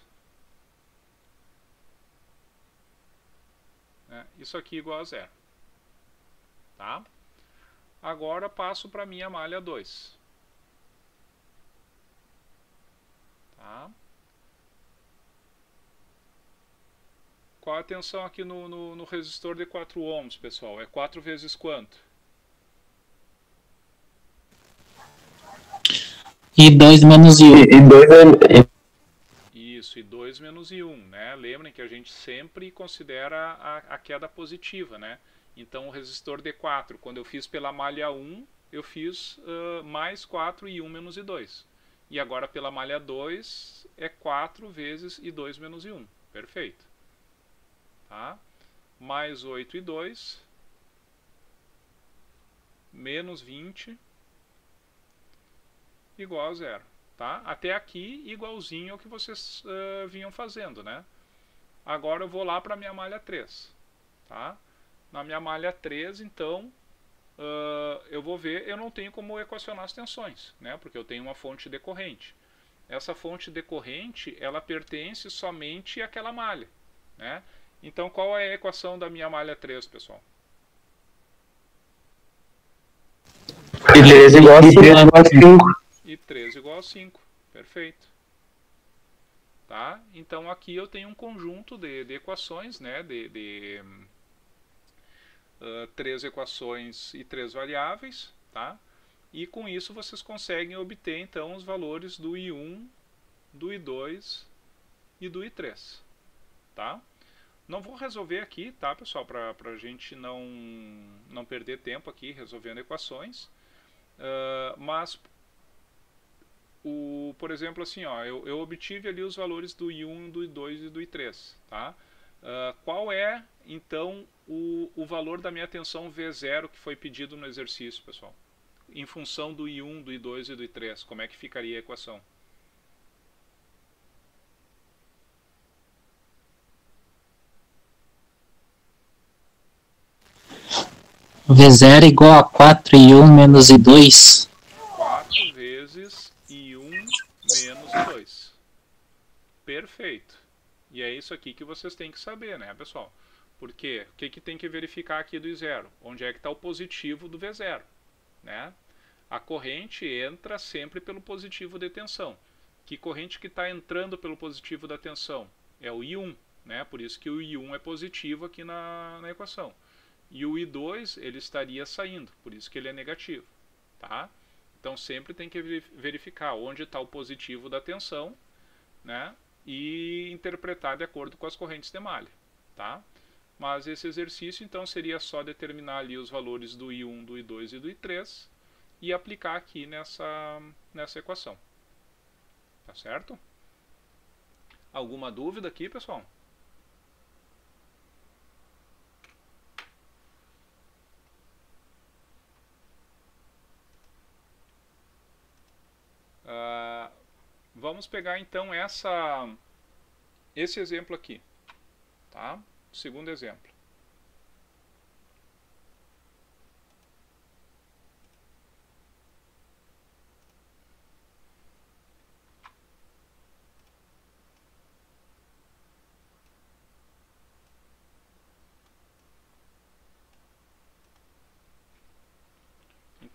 né? Isso aqui igual a zero, tá? Agora passo para a minha malha 2, tá? Qual a tensão aqui no resistor de 4 ohms, pessoal? É 4 vezes quanto? I2 menos I1. Isso, I2 menos I1, né? Lembrem que a gente sempre considera a queda positiva, né? Então o resistor D4, quando eu fiz pela malha 1, eu fiz mais 4 I1 menos I2. E agora pela malha 2 é 4 vezes I2 menos I1. Perfeito. Tá? Mais 8 I2, menos 20, igual a zero. Tá? Até aqui, igualzinho ao que vocês vinham fazendo, né? Agora eu vou lá para a minha malha 3. Tá? Na minha malha 3, então, eu vou ver, eu não tenho como equacionar as tensões, né? Porque eu tenho uma fonte decorrente. Essa fonte decorrente, ela pertence somente àquela malha, né? Então, qual é a equação da minha malha 3, pessoal? I3 igual a 5. E 3 igual a 5. Perfeito. Tá? Então aqui eu tenho um conjunto de equações, né? De 3 equações e 3 variáveis. Tá? E com isso vocês conseguem obter então os valores do I1, do I2 e do I3. Tá? Não vou resolver aqui, tá, pessoal? Para a gente não perder tempo aqui resolvendo equações. Mas por exemplo, assim, ó, eu obtive ali os valores do I1, do I2 e do I3, tá? Qual é, então, o valor da minha tensão V0 que foi pedido no exercício, pessoal? Em função do I1, do I2 e do I3, como é que ficaria a equação? V0 igual a 4 I1 menos I2. 4 vezes I1 menos I2. Perfeito. E é isso aqui que vocês têm que saber, né, pessoal? Porque o que tem que verificar aqui do I0? Onde é que está o positivo do V0, né? A corrente entra sempre pelo positivo de tensão. Que corrente que está entrando pelo positivo da tensão? É o I1, né? Por isso que o I1 é positivo aqui na equação. E o I2 ele estaria saindo, por isso que ele é negativo, tá? Então sempre tem que verificar onde está o positivo da tensão, né? E interpretar de acordo com as correntes de malha, tá? Mas esse exercício então seria só determinar ali os valores do I1, do I2 e do I3 e aplicar aqui nessa equação, tá certo? Alguma dúvida aqui, pessoal? Vamos pegar então esse exemplo aqui, tá? Segundo exemplo.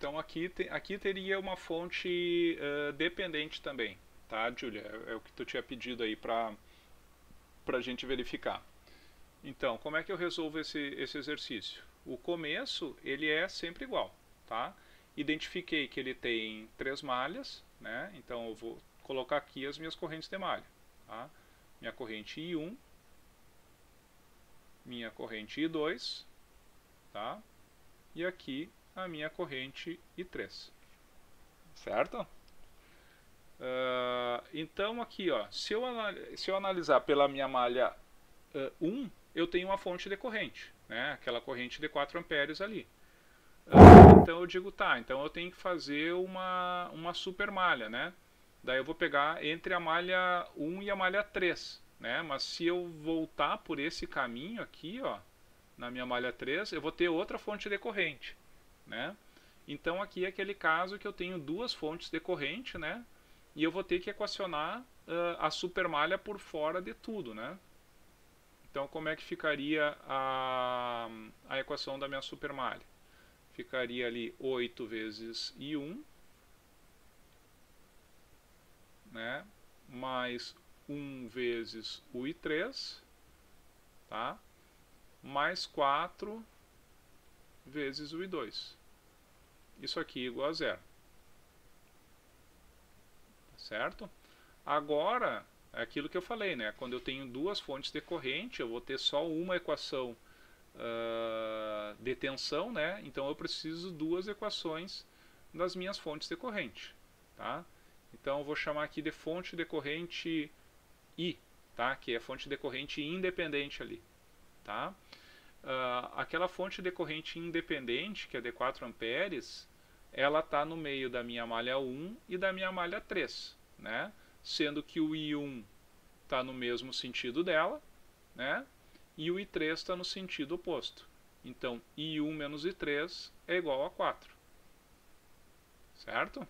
Então aqui teria uma fonte dependente também, tá, Júlia? É o que tu tinha pedido aí para a gente verificar. Então, como é que eu resolvo esse exercício? O começo, ele é sempre igual, tá? Identifiquei que ele tem 3 malhas, né? Então eu vou colocar aqui as minhas correntes de malha, tá? Minha corrente I1, minha corrente I2, tá? E aqui a minha corrente I3, certo? Então aqui, ó, se eu analisar pela minha malha 1, eu tenho uma fonte de corrente, né? Aquela corrente de 4 amperes ali. Então eu digo, tá, então eu tenho que fazer uma super malha, né? Daí eu vou pegar entre a malha 1 e a malha 3, né? Mas se eu voltar por esse caminho aqui, ó, na minha malha 3, eu vou ter outra fonte de corrente, né? Então aqui é aquele caso que eu tenho 2 fontes de corrente, né? E eu vou ter que equacionar a supermalha por fora de tudo, né? Então como é que ficaria a equação da minha supermalha? Ficaria ali 8 vezes I1, né? Mais 1 vezes o I3, tá? Mais 4 vezes o I2. Isso aqui é igual a 0. Certo? Agora, é aquilo que eu falei, né? Quando eu tenho 2 fontes de corrente, eu vou ter só uma equação de tensão, né? Então eu preciso 2 equações das minhas fontes de corrente, tá? Então eu vou chamar aqui de fonte de corrente I, tá? Que é a fonte de corrente independente ali, tá? Aquela fonte de corrente independente, que é de 4 amperes, ela está no meio da minha malha 1 e da minha malha 3, né? Sendo que o I1 está no mesmo sentido dela, né? E o I3 está no sentido oposto. Então, I1 menos I3 é igual a 4. Certo?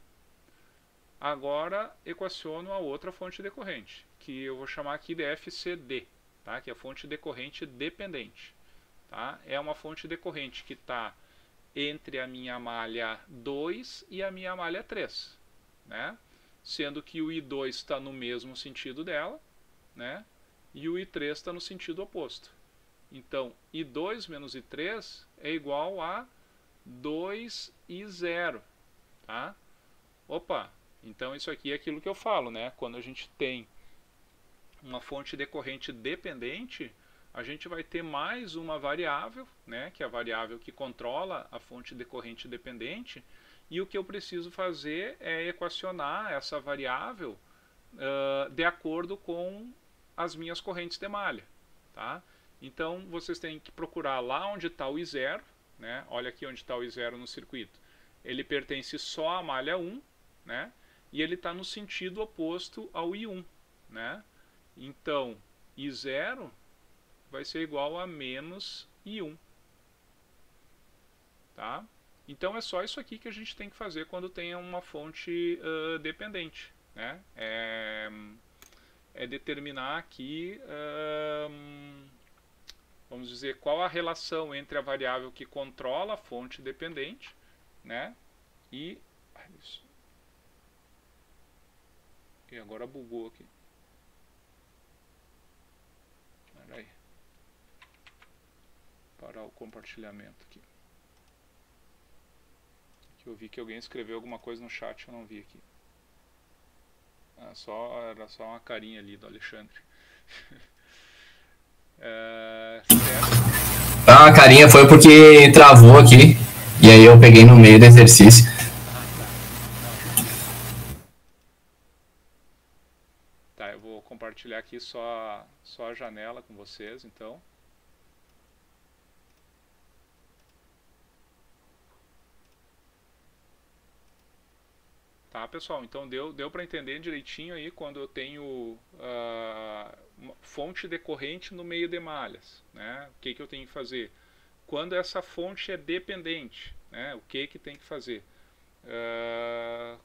Agora, equaciono a outra fonte de corrente, que eu vou chamar aqui de FCD, tá? Que é a fonte de corrente dependente. Tá? É uma fonte de corrente que está entre a minha malha 2 e a minha malha 3, né? Sendo que o I2 está no mesmo sentido dela, né? E o I3 está no sentido oposto. Então, I2 menos I3 é igual a 2I0. Tá? Opa! Então isso aqui é aquilo que eu falo, né? Quando a gente tem uma fonte de corrente dependente, a gente vai ter mais uma variável, né? Que é a variável que controla a fonte de corrente dependente. E o que eu preciso fazer é equacionar essa variável de acordo com as minhas correntes de malha, tá? Então vocês têm que procurar lá onde está o I0, né? Olha aqui onde está o I0 no circuito. Ele pertence só à malha 1, né? E ele está no sentido oposto ao I1, né? Então I0 vai ser igual a menos I1, tá? Então é só isso aqui que a gente tem que fazer quando tem uma fonte dependente, né? É determinar aqui, vamos dizer, qual a relação entre a variável que controla a fonte dependente, né? E agora bugou aqui. Espera aí. Parar o compartilhamento aqui. Eu vi que alguém escreveu alguma coisa no chat, eu não vi aqui. Era só uma carinha ali do Alexandre. A carinha foi porque travou aqui. E aí eu peguei no meio do exercício. Tá, eu vou compartilhar aqui só a janela com vocês, então. Tá, pessoal? Então deu para entender direitinho aí quando eu tenho uma fonte de corrente no meio de malhas, né? O que eu tenho que fazer? Quando essa fonte é dependente, né? O que tem que fazer?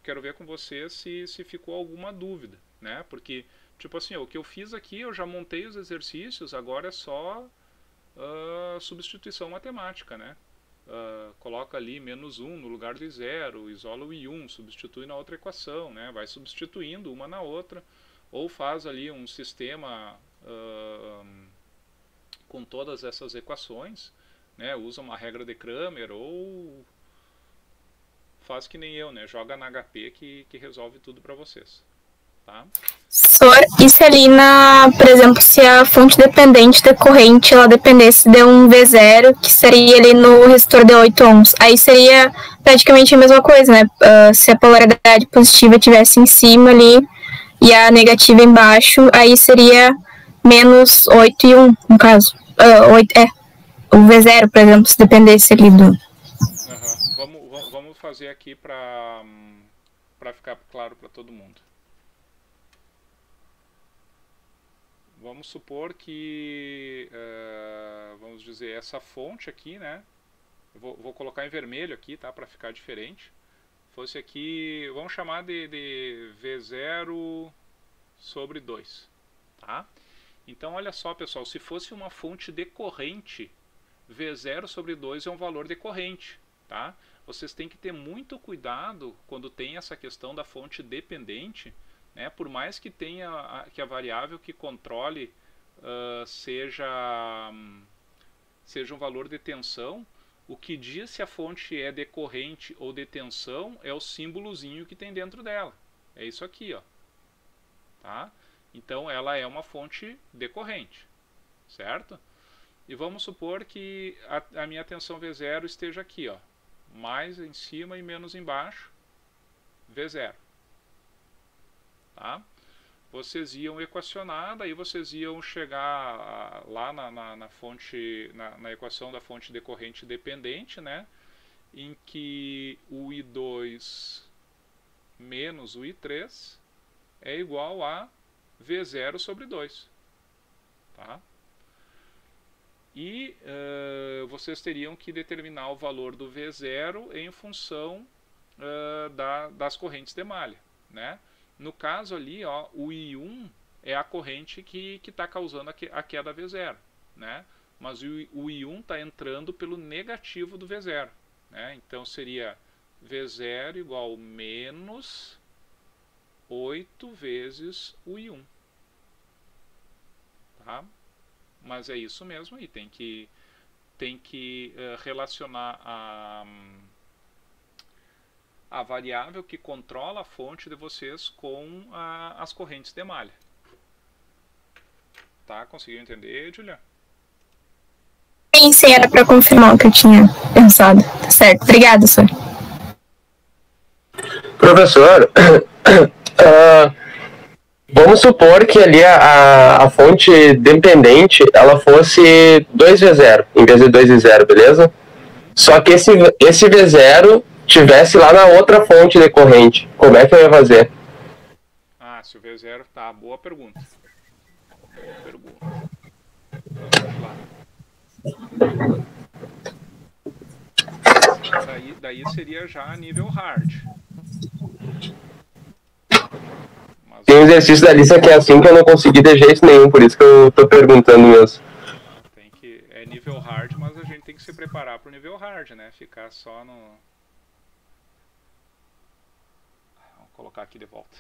Quero ver com vocês se ficou alguma dúvida, né? Porque, tipo assim, o que eu fiz aqui, eu já montei os exercícios, agora é só substituição matemática, né? coloca ali menos 1 no lugar de 0, isola o I1, substitui na outra equação, né? Vai substituindo uma na outra, ou faz ali um sistema com todas essas equações, né? Usa uma regra de Cramer, ou faz que nem eu, né? Joga na HP que resolve tudo para vocês. Tá? E se ali por exemplo, se a fonte dependente da corrente ela dependesse de um V0, que seria ali no resistor de 8 ohms, aí seria praticamente a mesma coisa, né? Se a polaridade positiva estivesse em cima ali e a negativa embaixo, aí seria menos 8 e 1, no caso. O V0, por exemplo, se dependesse ali do... Vamos fazer aqui para ficar claro para todo mundo. Vamos supor que, vamos dizer, essa fonte aqui, né? Eu vou colocar em vermelho aqui, tá? Para ficar diferente. Fosse aqui, vamos chamar de V0 sobre 2, tá? Então, olha só, pessoal, se fosse uma fonte decorrente, V0 sobre 2 é um valor decorrente, tá? Vocês têm que ter muito cuidado quando tem essa questão da fonte dependente, né? Por mais que tenha que a variável que controle seja um valor de tensão, o que diz se a fonte é decorrente ou de tensão é o símbolozinho que tem dentro dela. É isso aqui, ó. Tá? Então ela é uma fonte decorrente, certo? E vamos supor que a minha tensão V0 esteja aqui, ó, mais em cima e menos embaixo, V0. Tá? Vocês iam equacionar, daí vocês iam chegar lá na equação da fonte decorrente dependente, né? Em que o I2 menos o I3 é igual a V0 sobre 2. Tá? E vocês teriam que determinar o valor do V0 em função das correntes de malha, né? No caso ali, ó, o I1 é a corrente que está causando a queda V0, né? Mas o I1 está entrando pelo negativo do V0, né? Então seria V0 igual menos 8 vezes o I1. Tá? Mas é isso mesmo aí, tem que relacionar a variável que controla a fonte de vocês com as correntes de malha. Tá? Conseguiu entender, Julia? Sim, era para confirmar o que eu tinha pensado. Tá certo. Obrigada, senhor. Professor, vamos supor que ali a fonte dependente ela fosse 2V0 em vez de 2V0, beleza? Só que esse V0 tivesse lá na outra fonte de corrente, como é que eu ia fazer? Se o V0... Tá, boa pergunta. Vamos lá. Daí seria já nível hard. Tem um exercício da lista que é assim que eu não consegui de jeito nenhum, por isso que eu tô perguntando mesmo. É nível hard, mas a gente tem que se preparar pro nível hard, né? Ficar só no... Vamos colocar aqui de volta.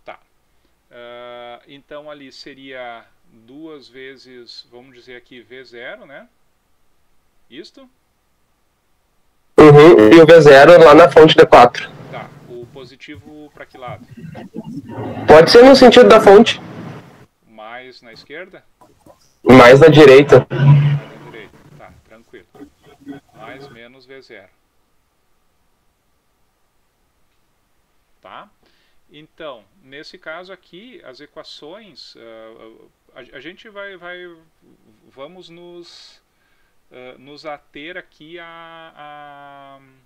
Tá. Então ali seria 2 vezes, vamos dizer aqui, V0, né? Isto? E o V0 lá na fonte D4. Tá. O positivo para que lado? Pode ser no sentido da fonte. Mais na esquerda? Mais na direita. Mais na direita. Tá, tranquilo. Mais menos V0. Tá? Então, nesse caso aqui, as equações, a gente vamos nos ater aqui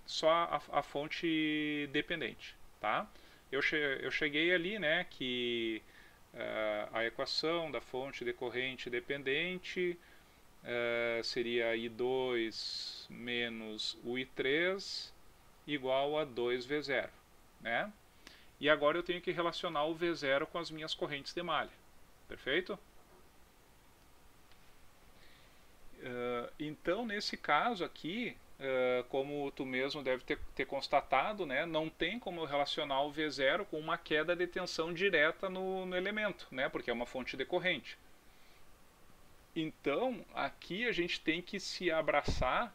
só a fonte dependente, tá? Eu cheguei ali, né, que a equação da fonte decorrente dependente seria I2 menos o I3 igual a 2V0, né? E agora eu tenho que relacionar o V0 com as minhas correntes de malha, Perfeito? Então, nesse caso aqui, como tu mesmo deve ter constatado, né, não tem como eu relacionar o V0 com uma queda de tensão direta no elemento, né, porque é uma fonte decorrente. Então, aqui a gente tem que se abraçar,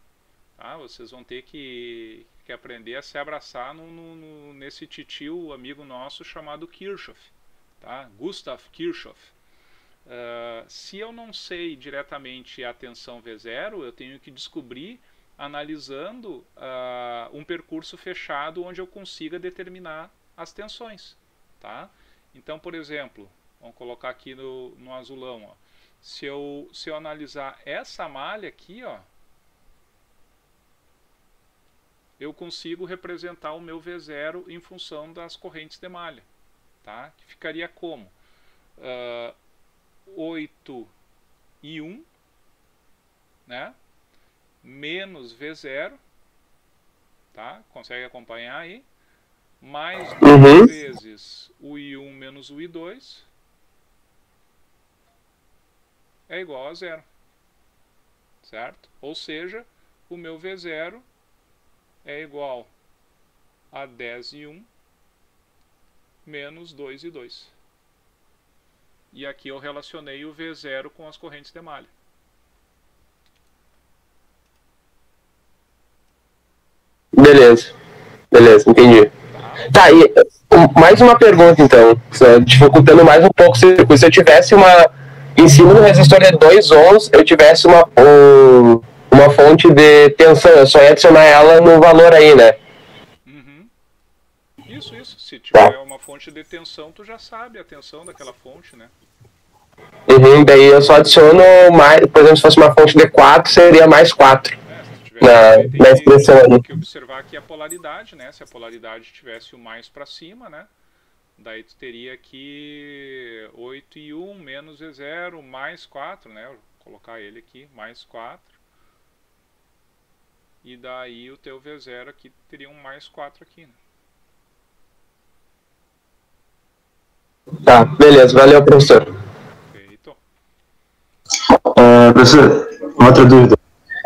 tá? Vocês vão ter que aprender a se abraçar nesse titio amigo nosso chamado Kirchhoff, tá? Gustav Kirchhoff. Se eu não sei diretamente a tensão V0, eu tenho que descobrir analisando um percurso fechado onde eu consiga determinar as tensões, tá? Então, por exemplo, vamos colocar aqui no azulão, ó. Se eu analisar essa malha aqui, ó, eu consigo representar o meu V0 em função das correntes de malha, tá? Que ficaria como? 8 e 1, né? Menos V0, tá? Consegue acompanhar aí? Mais 2 vezes o I1 menos o I2 é igual a 0, certo? Ou seja, o meu V0 é igual a 10 e 1 menos 2 e 2. E aqui eu relacionei o V0 com as correntes de malha. Beleza, entendi. Tá, e mais uma pergunta então, dificultando mais um pouco, se eu tivesse em cima do resistor de 2 ohms, eu tivesse uma fonte de tensão, eu só ia adicionar ela no valor aí, né? Isso. Se tiver uma fonte de tensão, tu já sabe a tensão daquela fonte, né? Daí eu só adiciono mais, por exemplo, se fosse uma fonte de 4, seria mais 4. Na expressão ali. Tem que observar aqui a polaridade, né? Se a polaridade tivesse o mais para cima, né? Daí tu teria aqui 8 e 1 menos V0 mais 4, né? Vou colocar ele aqui, mais 4. E daí o teu V0 aqui teria um mais 4 aqui, né? Tá, beleza. Valeu, professor. Perfeito. Professor, uma outra dúvida.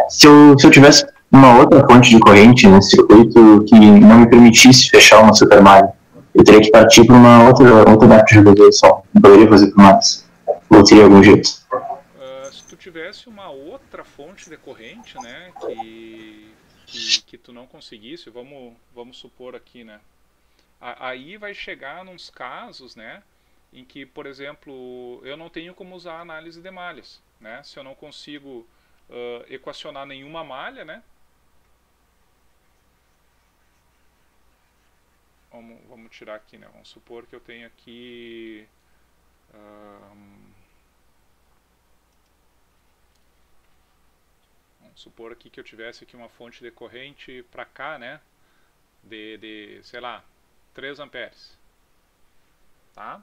Se eu tivesse uma outra fonte de corrente nesse circuito que não me permitisse fechar uma supermalha, eu teria que partir para uma outra mapa de resolução. Não poderia fazer por mais? Ou teria algum jeito? Se tu tivesse uma outra fonte de corrente, né, que tu não conseguisse, vamos supor aqui, né, aí vai chegar nos casos, né, em que, por exemplo, eu não tenho como usar a análise de malhas, né, se eu não consigo equacionar nenhuma malha, né, vamos tirar aqui, né, vamos supor que eu tenho aqui vamos supor aqui que eu tivesse aqui uma fonte de corrente para cá, né, de sei lá, 3 amperes, tá?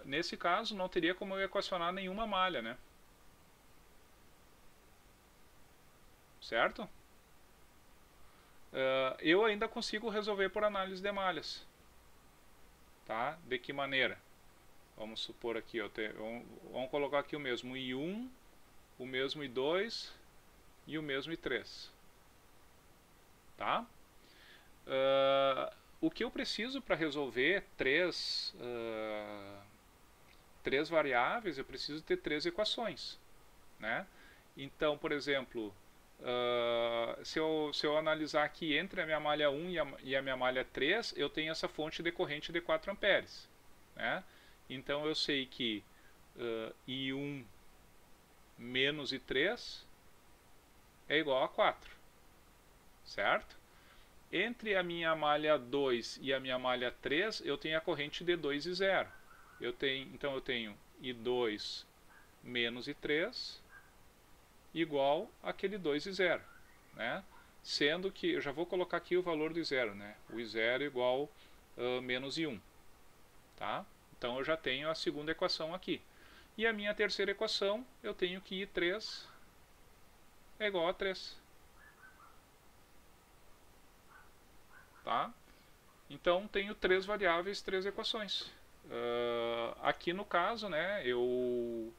Nesse caso não teria como eu equacionar nenhuma malha, né? Certo? Eu ainda consigo resolver por análise de malhas, tá? De que maneira? Vamos supor aqui, vamos colocar aqui o mesmo I1, o mesmo I2 e o mesmo I3, tá? O que eu preciso para resolver três variáveis, eu preciso ter 3 equações, né? Então, por exemplo, se eu analisar aqui entre a minha malha 1 e a minha malha 3, eu tenho essa fonte decorrente de 4 amperes, né? Então eu sei que I1 menos I3 é igual a 4, certo? Entre a minha malha 2 e a minha malha 3, eu tenho a corrente de 2 e 0. Então eu tenho I2 menos I3 igual àquele 2 e 0, né? Sendo que, eu já vou colocar aqui o valor do I0, né? O I0 igual menos I1, tá? Então eu já tenho a segunda equação aqui. E a minha terceira equação, eu tenho que I3 é igual a 3. Tá? Então tenho 3 variáveis, 3 equações. Aqui no caso, né, eu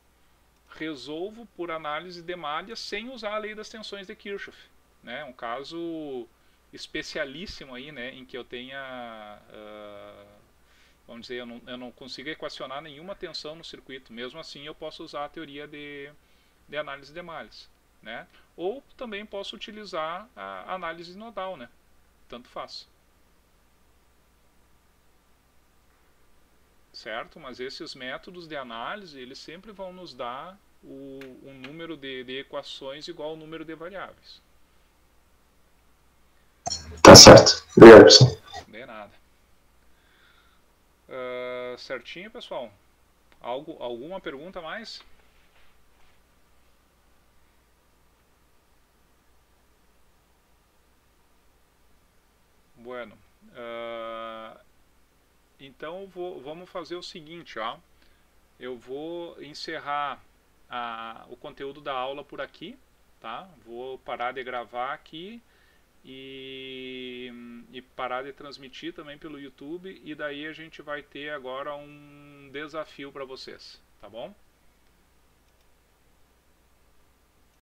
resolvo por análise de malha sem usar a lei das tensões de Kirchhoff, né? Um caso especialíssimo aí, né, em que eu tenha, vamos dizer, eu não consigo equacionar nenhuma tensão no circuito. Mesmo assim, eu posso usar a teoria de análise de malhas, né? Ou também posso utilizar a análise nodal, né? Tanto faz. Certo? Mas esses métodos de análise, eles sempre vão nos dar um número de equações igual ao número de variáveis. Tá certo. Obrigado, professor. De nada. Certinho, pessoal? Alguma pergunta a mais? Bueno. Então vamos fazer o seguinte, ó. Eu vou encerrar o conteúdo da aula por aqui, tá? Vou parar de gravar aqui e parar de transmitir também pelo YouTube, e daí a gente vai ter agora um desafio para vocês, tá bom?